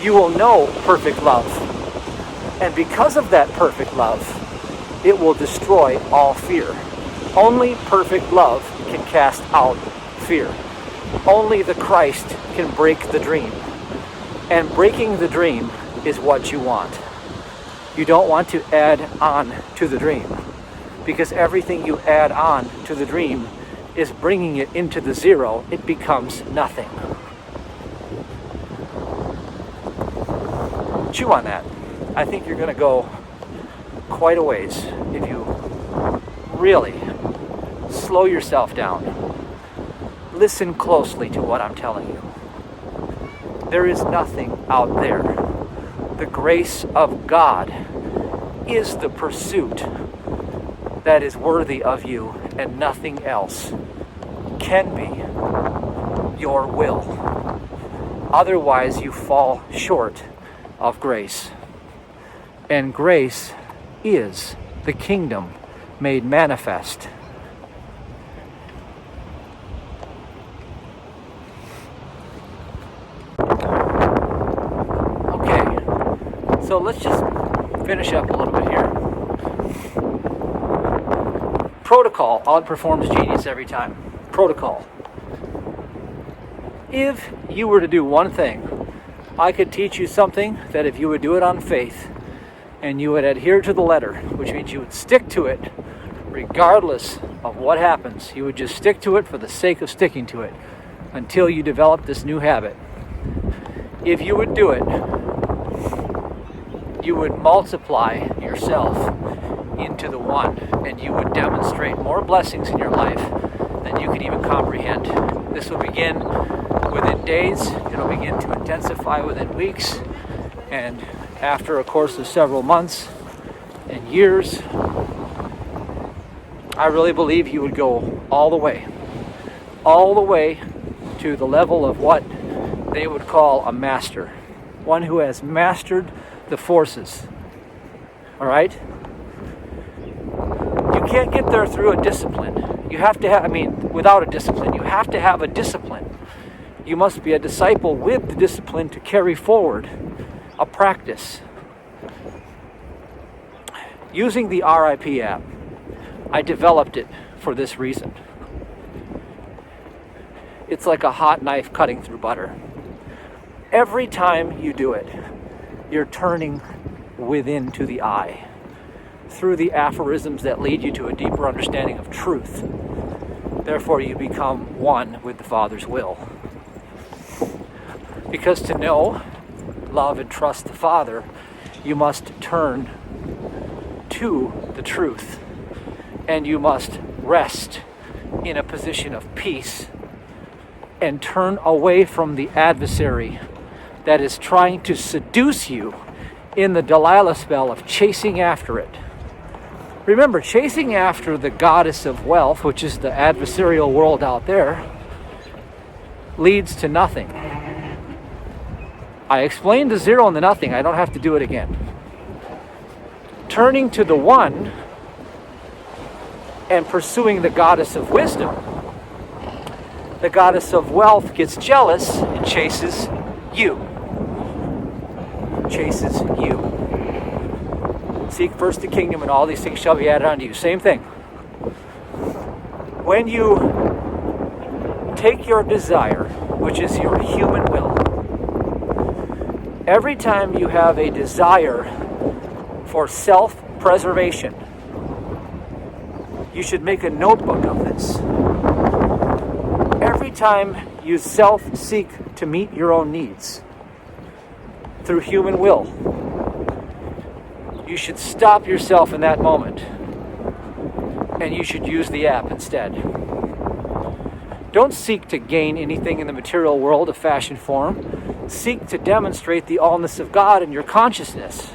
you will know perfect love. And because of that perfect love, it will destroy all fear. Only perfect love can cast out fear. Only the Christ can break the dream. And breaking the dream is what you want. You don't want to add on to the dream, because everything you add on to the dream is bringing it into the zero. It becomes nothing. Chew on that. I think you're going to go quite a ways if you really slow yourself down. Listen closely to what I'm telling you. There is nothing out there. The grace of God is the pursuit that is worthy of you, and nothing else can be your will. Otherwise, you fall short of grace. And grace is the kingdom made manifest. Okay, so let's just finish up a little bit here. Protocol outperforms genius every time. Protocol. If you were to do one thing, I could teach you something that if you would do it on faith and you would adhere to the letter, which means you would stick to it regardless of what happens. You would just stick to it for the sake of sticking to it until you develop this new habit. If you would do it, you would multiply yourself into the one, and you would demonstrate more blessings in your life than you can even comprehend. This will begin within days. It'll begin to intensify within weeks, and after a course of several months and years, I really believe you would go all the way to the level of what they would call a master, one who has mastered the forces. All right? You can't get there through a discipline. You have to have, without a discipline, you have to have a discipline. You must be a disciple with the discipline to carry forward a practice. Using the RIP app, I developed it for this reason. It's like a hot knife cutting through butter. Every time you do it, you're turning within to the I, through the aphorisms that lead you to a deeper understanding of truth. Therefore, you become one with the Father's will. Because to know, love, and trust the Father, you must turn to the truth. And you must rest in a position of peace and turn away from the adversary that is trying to seduce you in the Delilah spell of chasing after it. Remember, chasing after the goddess of wealth, which is the adversarial world out there, leads to nothing. I explained the zero and the nothing. I don't have to do it again. Turning to the one and pursuing the goddess of wisdom, the goddess of wealth gets jealous and chases you. Chases you. Seek first the kingdom, and all these things shall be added unto you. Same thing. When you take your desire, which is your human will, every time you have a desire for self-preservation, you should make a notebook of this. Every time you self-seek to meet your own needs through human will, you should stop yourself in that moment, and you should use the app instead. Don't seek to gain anything in the material world of fashion form. seek to demonstrate the allness of God in your consciousness.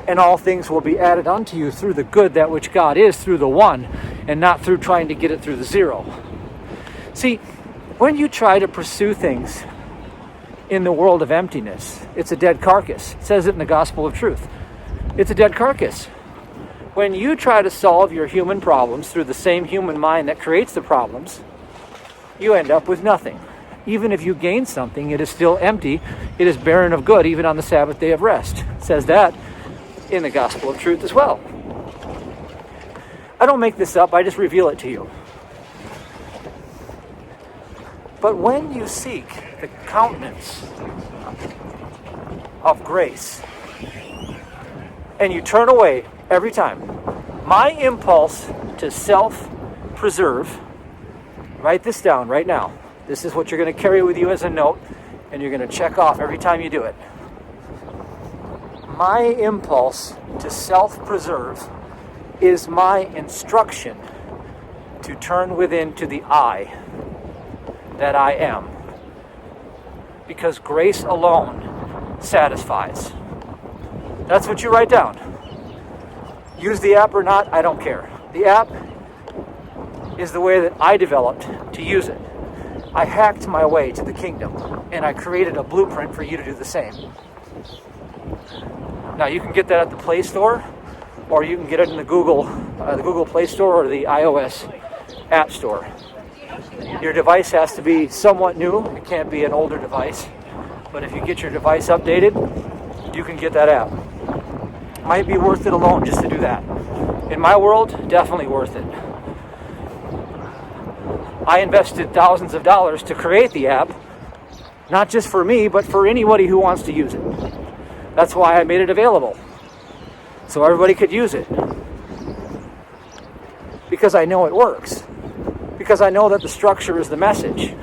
And all things will be added unto you through the good that which God is, through the one, and not through trying to get it through the zero. See, when you try to pursue things in the world of emptiness, it's a dead carcass. It says it in the Gospel of Truth. It's a dead carcass. When you try to solve your human problems through the same human mind that creates the problems, you end up with nothing. Even if you gain something, it is still empty. It is barren of good, even on the Sabbath day of rest. It says that in the Gospel of Truth as well. I don't make this up, I just reveal it to you. But when you seek the countenance of grace, and you turn away every time, my impulse to self-preserve, write this down right now. This is what you're going to carry with you as a note, and you're going to check off every time you do it. My impulse to self-preserve is my instruction to turn within to the I that I am. Because grace alone satisfies. That's what you write down. Use the app or not, I don't care. The app is the way that I developed to use it. I hacked my way to the kingdom, and I created a blueprint for you to do the same. Now you can get that at the Play Store, or you can get it in the Google Play Store or the iOS App Store. Your device has to be somewhat new. It can't be an older device. But if you get your device updated, you can get that app. Might be worth it alone just to do that. In my world, definitely worth it. I invested thousands of dollars to create the app, not just for me, but for anybody who wants to use it. That's why I made it available, so everybody could use it. Because I know it works. Because I know that the structure is the message.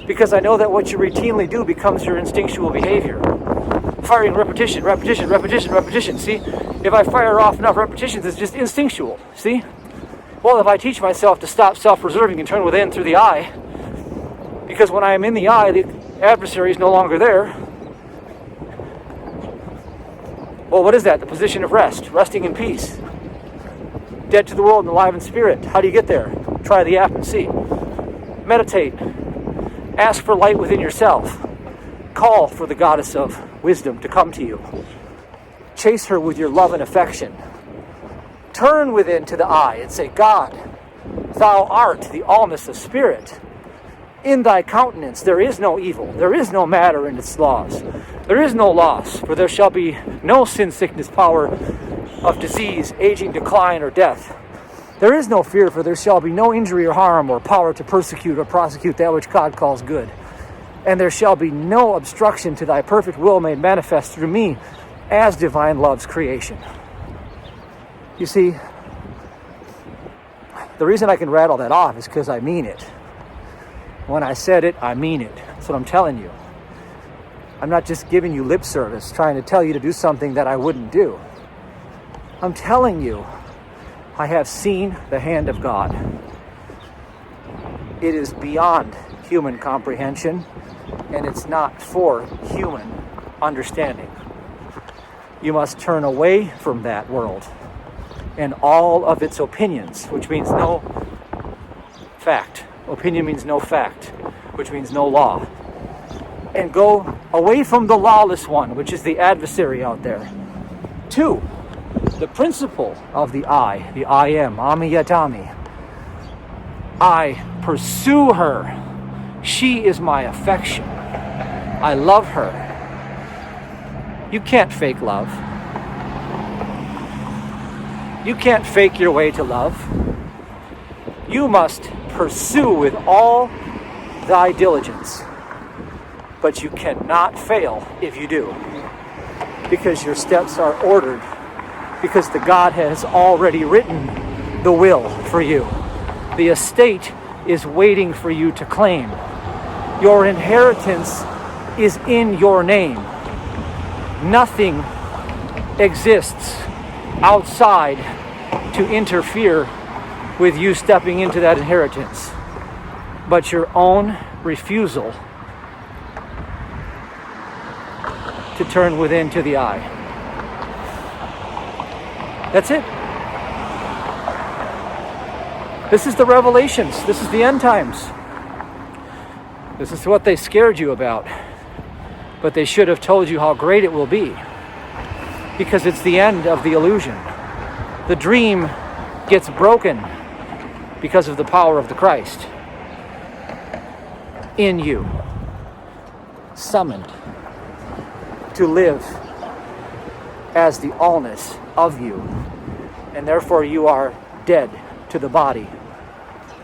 Because I know that what you routinely do becomes your instinctual behavior. Firing repetition, repetition, repetition, repetition. See, if I fire off enough repetitions, it's just instinctual. See? Well, if I teach myself to stop self-preserving and turn within through the I, because when I am in the I, the adversary is no longer there. Well, what is that? The position of rest, resting in peace. Dead to the world and alive in spirit. How do you get there? Try the app and see. Meditate. Ask for light within yourself. Call for the goddess of wisdom to come to you. Chase her with your love and affection. Turn within to the I and say, God, thou art the allness of spirit. In thy countenance there is no evil. There is no matter in its laws. There is no loss, for there shall be no sin, sickness, power of disease, aging, decline, or death. There is no fear, for there shall be no injury or harm or power to persecute or prosecute that which God calls good. And there shall be no obstruction to thy perfect will made manifest through me as divine love's creation. You see, the reason I can rattle that off is because I mean it. When I said it, I mean it. That's what I'm telling you. I'm not just giving you lip service, trying to tell you to do something that I wouldn't do. I'm telling you, I have seen the hand of God. It is beyond human comprehension, and it's not for human understanding. You must turn away from that world and all of its opinions, which means no fact. Opinion means no fact, which means no law. And go away from the lawless one, which is the adversary out there, to the principle of the I am, Ami Yatami. I pursue her. She is my affection. I love her. You can't fake love. You can't fake your way to love. You must pursue with all thy diligence. But you cannot fail if you do. Because your steps are ordered. Because the God has already written the will for you. The estate is waiting for you to claim. Your inheritance is in your name. Nothing exists outside to interfere with you stepping into that inheritance, but your own refusal to turn within to the I. That's it. This is the revelations. This is the end times. This is what they scared you about. But they should have told you how great it will be. Because it's the end of the illusion. The dream gets broken because of the power of the Christ in you, summoned to live as the allness of you, and therefore you are dead to the body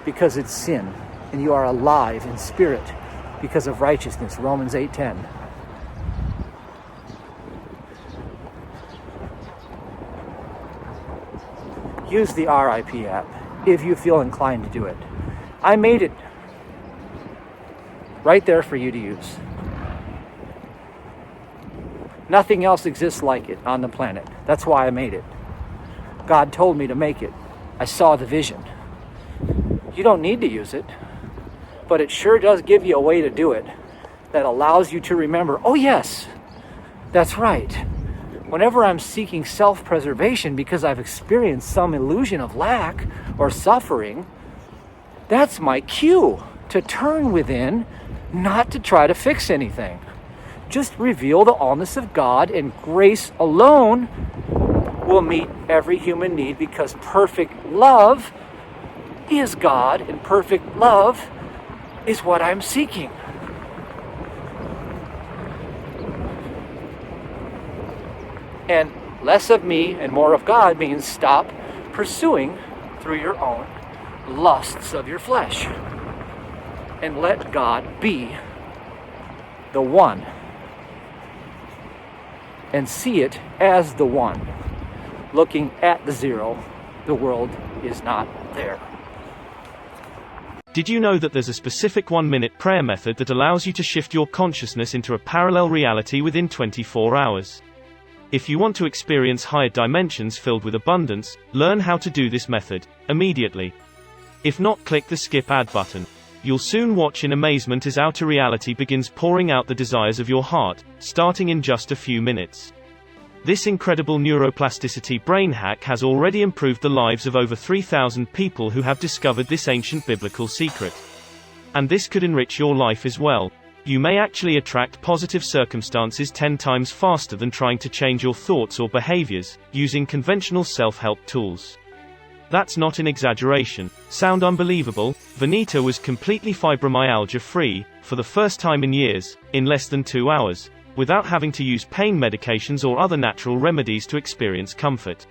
because it's sin, and you are alive in spirit because of righteousness. Romans 8:10. Use the RIP app if you feel inclined to do it. I made it right there for you to use. Nothing else exists like it on the planet. That's why I made it. God told me to make it. I saw the vision. You don't need to use it, but it sure does give you a way to do it that allows you to remember, oh yes, that's right. Whenever I'm seeking self-preservation because I've experienced some illusion of lack or suffering, that's my cue to turn within, not to try to fix anything. Just reveal the allness of God, and grace alone will meet every human need, because perfect love is God, and perfect love is what I'm seeking. And less of me and more of God means stop pursuing through your own lusts of your flesh. And let God be the one. And see it as the one. Looking at the zero, the world is not there. Did you know that there's a specific 1-minute prayer method that allows you to shift your consciousness into a parallel reality within 24 hours? If you want to experience higher dimensions filled with abundance, learn how to do this method immediately. If not, click the skip ad button. You'll soon watch in amazement as outer reality begins pouring out the desires of your heart, starting in just a few minutes. This incredible neuroplasticity brain hack has already improved the lives of over 3,000 people who have discovered this ancient biblical secret. And this could enrich your life as well. You may actually attract positive circumstances 10 times faster than trying to change your thoughts or behaviors, using conventional self-help tools. That's not an exaggeration. Sound unbelievable? Vanita was completely fibromyalgia-free, for the first time in years, in less than 2 hours, without having to use pain medications or other natural remedies to experience comfort.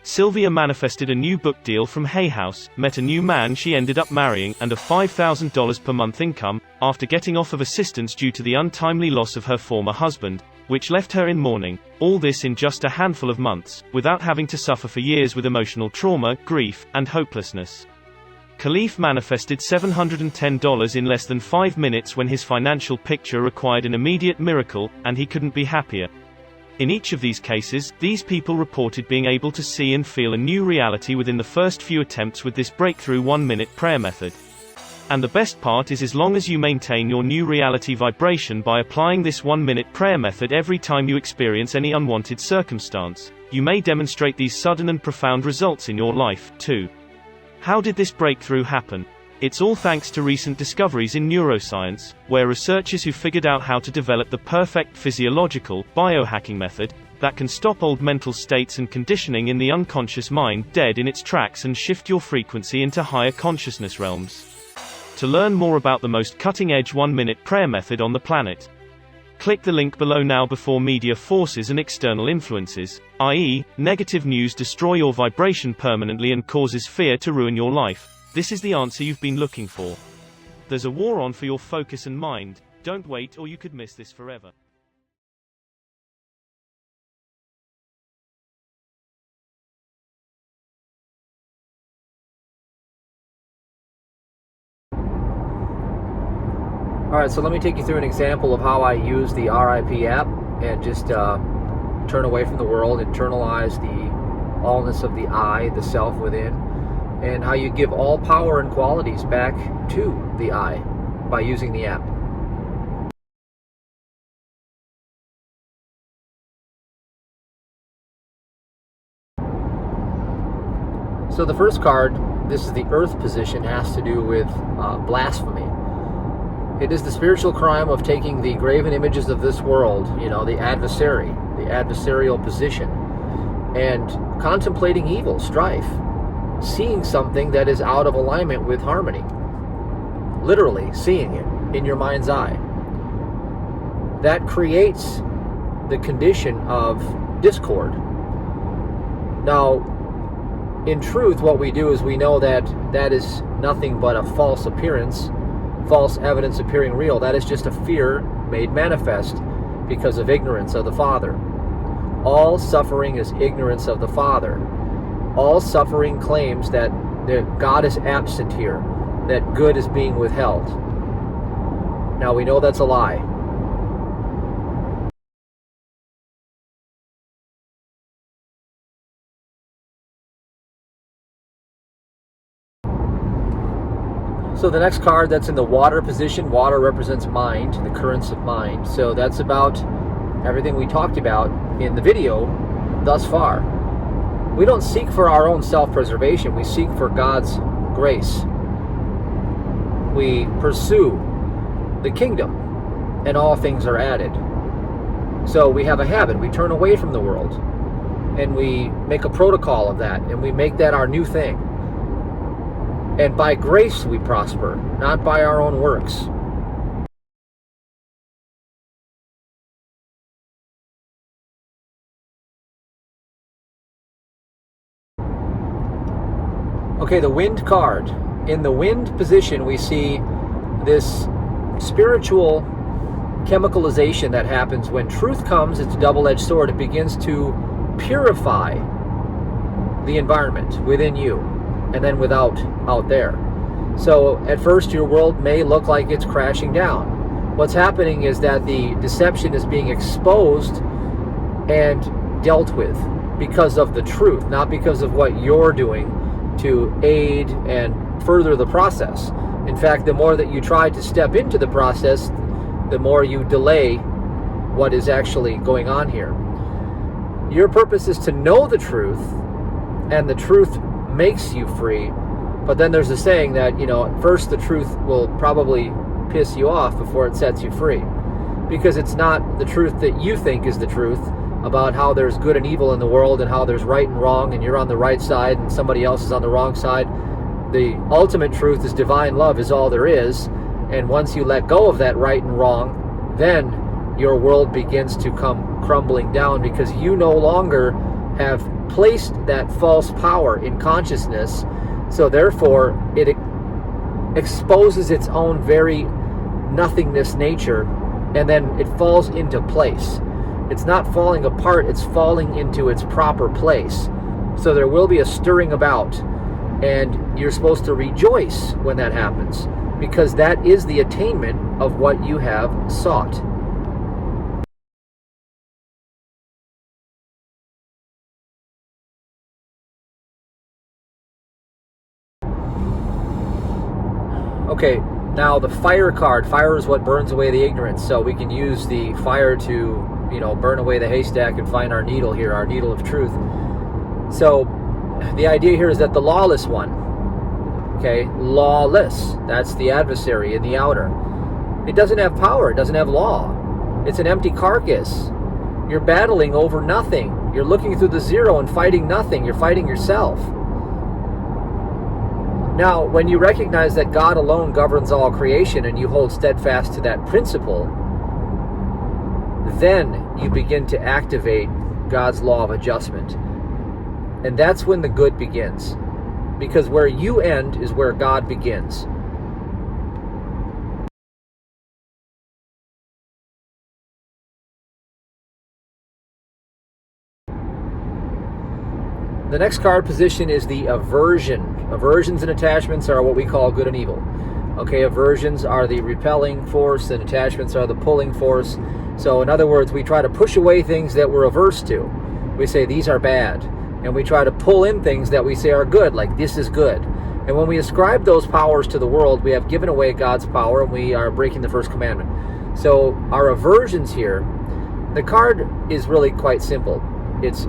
Sylvia manifested a new book deal from Hay House, met a new man she ended up marrying, and a $5,000 per month income, after getting off of assistance due to the untimely loss of her former husband, which left her in mourning. All this in just a handful of months, without having to suffer for years with emotional trauma, grief, and hopelessness. Khalif manifested $710 in less than 5 minutes when his financial picture required an immediate miracle, and he couldn't be happier. In each of these cases, these people reported being able to see and feel a new reality within the first few attempts with this breakthrough 1-minute prayer method. And the best part is, as long as you maintain your new reality vibration by applying this 1-minute prayer method every time you experience any unwanted circumstance, you may demonstrate these sudden and profound results in your life, too. How did this breakthrough happen? It's all thanks to recent discoveries in neuroscience, where researchers who figured out how to develop the perfect physiological, biohacking method, that can stop old mental states and conditioning in the unconscious mind dead in its tracks and shift your frequency into higher consciousness realms. To learn more about the most cutting-edge 1-minute prayer method on the planet, click the link below now before media forces and external influences, i.e., negative news, destroy your vibration permanently and causes fear to ruin your life. This is the answer you've been looking for. There's a war on for your focus and mind. Don't wait, or you could miss this forever. Alright, so let me take you through an example of how I use the RIP app and just turn away from the world, internalize the allness of the I, the self within, and how you give all power and qualities back to the I by using the app. So the first card, this is the earth position, has to do with blasphemy. It is the spiritual crime of taking the graven images of this world, the adversarial position, and contemplating evil, strife, seeing something that is out of alignment with harmony. Literally seeing it in your mind's eye. That creates the condition of discord. Now, in truth, what we do is we know that that is nothing but a false appearance, false evidence appearing real. That is just a fear made manifest because of ignorance of the Father. All suffering is ignorance of the Father. All suffering claims that God is absent here, that good is being withheld. Now we know that's a lie. So the next card, that's in the water position. Water represents mind, the currents of mind. So that's about everything we talked about in the video thus far. We don't seek for our own self-preservation. We seek for God's grace. We pursue the kingdom, and all things are added. So we have a habit. We turn away from the world, and we make a protocol of that, and we make that our new thing. And by grace we prosper, not by our own works. Okay, the wind card. In the wind position, we see this spiritual chemicalization that happens when truth comes. It's a double-edged sword. It begins to purify the environment within you and then without out there. So at first your world may look like it's crashing down. What's happening is that the deception is being exposed and dealt with because of the truth, not because of what you're doing to aid and further the process. In fact, the more that you try to step into the process, the more you delay what is actually going on here. Your purpose is to know the truth, and the truth makes you free. But then there's a saying that, at first the truth will probably piss you off before it sets you free. Because it's not the truth that you think is the truth about how there's good and evil in the world and how there's right and wrong and you're on the right side and somebody else is on the wrong side. The ultimate truth is divine love is all there is. And once you let go of that right and wrong, then your world begins to come crumbling down because you no longer have placed that false power in consciousness. So therefore, it exposes its own very nothingness nature, and then it falls into place. It's not falling apart, it's falling into its proper place. So there will be a stirring about, and you're supposed to rejoice when that happens, because that is the attainment of what you have sought. Okay, now the fire card. Fire is what burns away the ignorance. So we can use the fire to, burn away the haystack and find our needle here, our needle of truth. So the idea here is that the lawless one, lawless, that's the adversary in the outer. It doesn't have power, it doesn't have law. It's an empty carcass. You're battling over nothing. You're looking through the zero and fighting nothing. You're fighting yourself. Now, when you recognize that God alone governs all creation and you hold steadfast to that principle, then you begin to activate God's law of adjustment. And that's when the good begins. Because where you end is where God begins. The next card position is the aversion. Aversions and attachments are what we call good and evil. Aversions are the repelling force and attachments are the pulling force. So in other words, we try to push away things that we're averse to. We say these are bad. And we try to pull in things that we say are good, like this is good. And when we ascribe those powers to the world, we have given away God's power and we are breaking the first commandment. So our aversions here, the card is really quite simple. It's,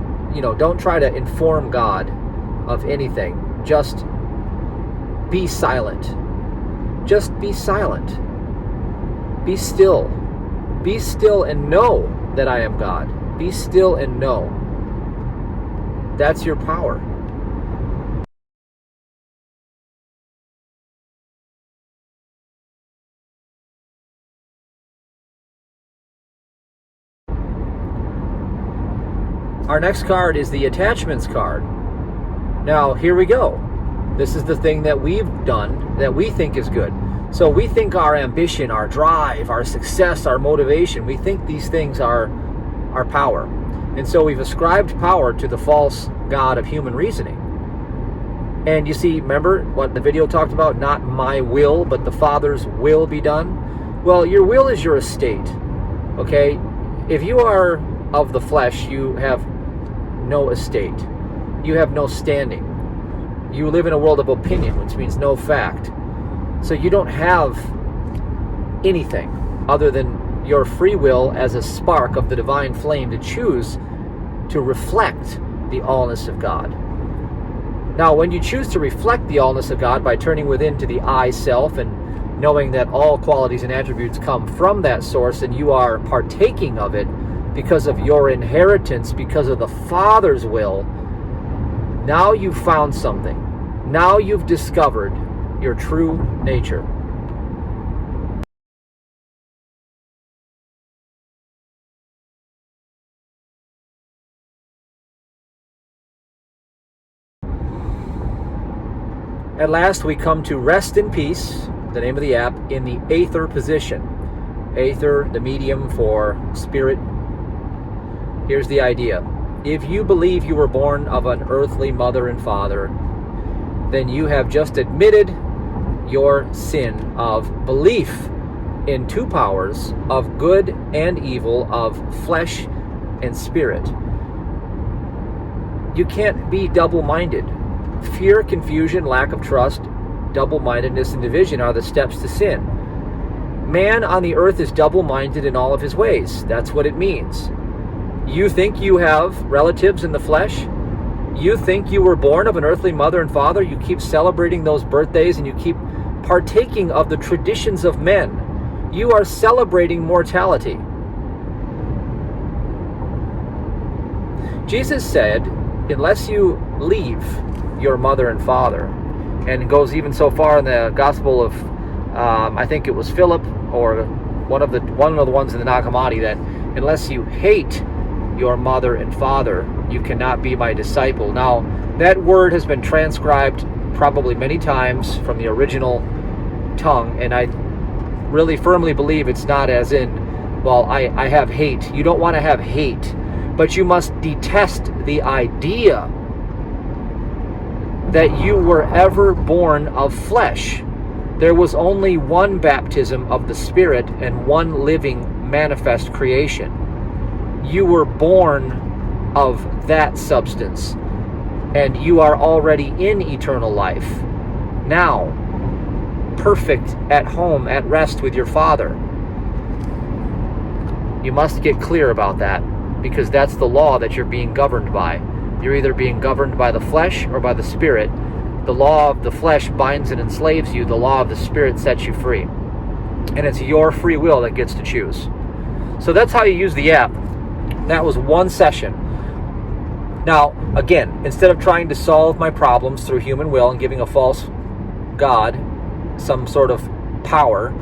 don't try to inform God of anything. just be silent. Just be silent. Be still. Be still and know that I am God. Be still and know. That's your power. Our next card is the attachments card. Now, here we go. This is the thing that we've done that we think is good. So we think our ambition, our drive, our success, our motivation, we think these things are our power. And so we've ascribed power to the false god of human reasoning. And you see, remember what the video talked about? Not my will, but the Father's will be done. Well, your will is your estate. Okay? If you are of the flesh, you have no estate. You have no standing. You live in a world of opinion, which means no fact. So you don't have anything other than your free will as a spark of the divine flame to choose to reflect the allness of God. Now, when you choose to reflect the allness of God by turning within to the I self and knowing that all qualities and attributes come from that source and you are partaking of it because of your inheritance, because of the Father's will, now you've found something. Now you've discovered your true nature. At last we come to rest in peace, the name of the app, in the Aether position. Aether, the medium for spirit. Here's the idea. If you believe you were born of an earthly mother and father, then you have just admitted your sin of belief in two powers, of good and evil, of flesh and spirit. You can't be double-minded. Fear, confusion, lack of trust, double-mindedness, and division are the steps to sin. Man on the earth is double-minded in all of his ways. That's what it means. You think you have relatives in the flesh? You think you were born of an earthly mother and father? You keep celebrating those birthdays and you keep partaking of the traditions of men. You are celebrating mortality. Jesus said, unless you leave your mother and father, and it goes even so far in the Gospel of, I think it was Philip, or one of the ones in the Nag Hammadi, that unless you hate your mother and father, you cannot be my disciple. Now, that word has been transcribed probably many times from the original tongue, and I really firmly believe it's not as in, well, I have hate. You don't want to have hate, but you must detest the idea that you were ever born of flesh. There was only one baptism of the Spirit and one living manifest creation. You were born of that substance, and you are already in eternal life. Now, perfect at home, at rest with your Father. You must get clear about that, because that's the law that you're being governed by. You're either being governed by the flesh or by the Spirit. The law of the flesh binds and enslaves you. The law of the Spirit sets you free. And it's your free will that gets to choose. So that's how you use the app. That was one session. Now, again, instead of trying to solve my problems through human will and giving a false God some sort of power,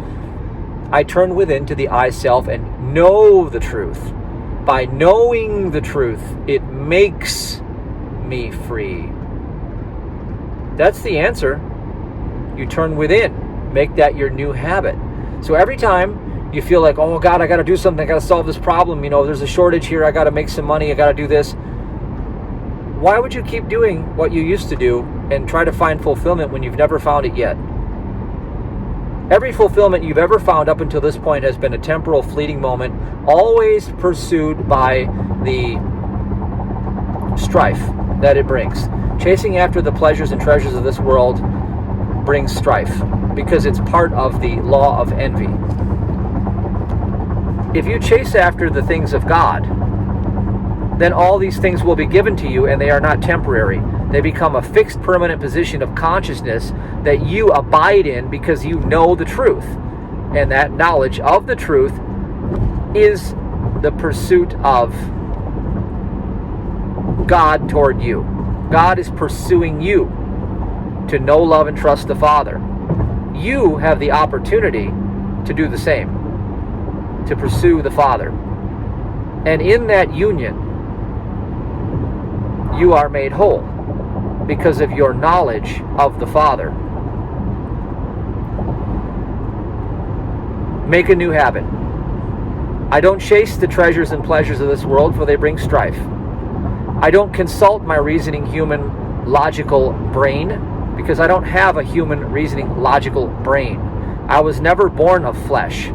I turn within to the I self and know the truth. By knowing the truth, it makes me free. That's the answer. You turn within. Make that your new habit. So every time you feel like, oh God, I got to do something. I got to solve this problem. You know, there's a shortage here. I got to make some money. I got to do this. Why would you keep doing what you used to do and try to find fulfillment when you've never found it yet? Every fulfillment you've ever found up until this point has been a temporal, fleeting moment, always pursued by the strife that it brings. Chasing after the pleasures and treasures of this world brings strife because it's part of the law of envy. If you chase after the things of God, then all these things will be given to you, and they are not temporary. They become a fixed permanent position of consciousness that you abide in because you know the truth. And that knowledge of the truth is the pursuit of God toward you. God is pursuing you to know, love, and trust the Father. You have the opportunity to do the same, to pursue the Father. And in that union, you are made whole because of your knowledge of the Father. Make a new habit. I don't chase the treasures and pleasures of this world, for they bring strife. I don't consult my reasoning human logical brain, because I don't have a human reasoning logical brain. I was never born of flesh.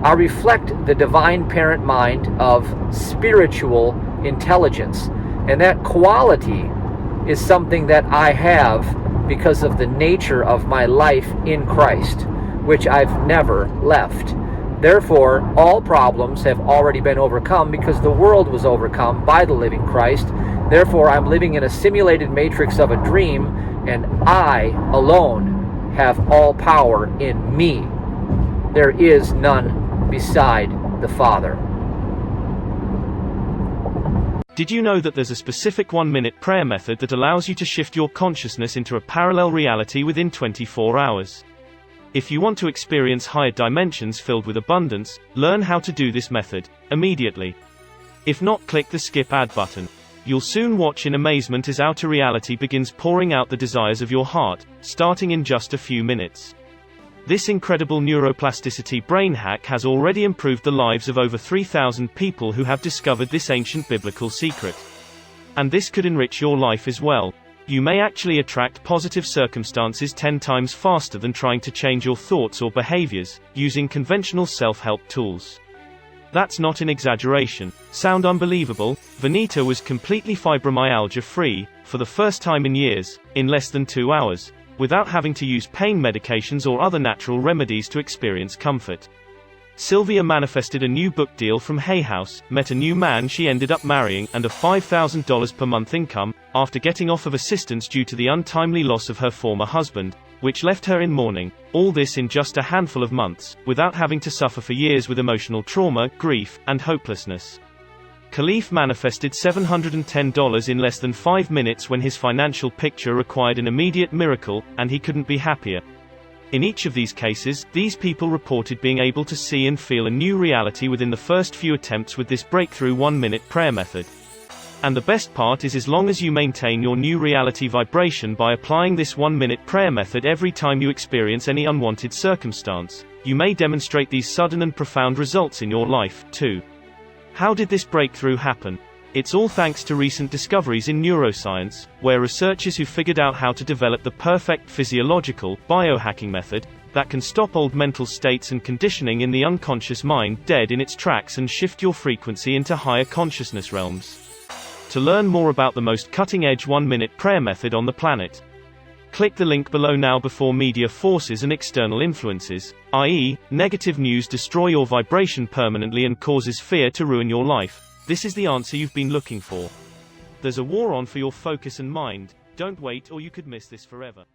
I reflect the divine parent mind of spiritual intelligence. And that quality is something that I have because of the nature of my life in Christ, which I've never left. Therefore, all problems have already been overcome because the world was overcome by the living Christ. Therefore, I'm living in a simulated matrix of a dream, and I alone have all power in me. There is none beside the Father. Did you know that there's a specific 1-minute prayer method that allows you to shift your consciousness into a parallel reality within 24 hours? If you want to experience higher dimensions filled with abundance, learn how to do this method immediately. If not, click the skip ad button. You'll soon watch in amazement as outer reality begins pouring out the desires of your heart, starting in just a few minutes. This incredible neuroplasticity brain hack has already improved the lives of over 3,000 people who have discovered this ancient biblical secret. And this could enrich your life as well. You may actually attract positive circumstances 10 times faster than trying to change your thoughts or behaviors, using conventional self-help tools. That's not an exaggeration. Sound unbelievable? Vanita was completely fibromyalgia-free, for the first time in years, in less than 2 hours, without having to use pain medications or other natural remedies to experience comfort. Sylvia manifested a new book deal from Hay House, met a new man she ended up marrying, and a $5,000 per month income, after getting off of assistance due to the untimely loss of her former husband, which left her in mourning. All this in just a handful of months, without having to suffer for years with emotional trauma, grief, and hopelessness. Khalif manifested $710 in less than 5 minutes when his financial picture required an immediate miracle, and he couldn't be happier. In each of these cases, these people reported being able to see and feel a new reality within the first few attempts with this breakthrough 1-minute prayer method. And the best part is, as long as you maintain your new reality vibration by applying this 1-minute prayer method every time you experience any unwanted circumstance, you may demonstrate these sudden and profound results in your life, too. How did this breakthrough happen? It's all thanks to recent discoveries in neuroscience, where researchers who figured out how to develop the perfect physiological, biohacking method, that can stop old mental states and conditioning in the unconscious mind dead in its tracks and shift your frequency into higher consciousness realms. To learn more about the most cutting-edge 1-minute prayer method on the planet, click the link below now before media forces and external influences, i.e., negative news, destroy your vibration permanently and causes fear to ruin your life. This is the answer you've been looking for. There's a war on for your focus and mind. Don't wait, or you could miss this forever.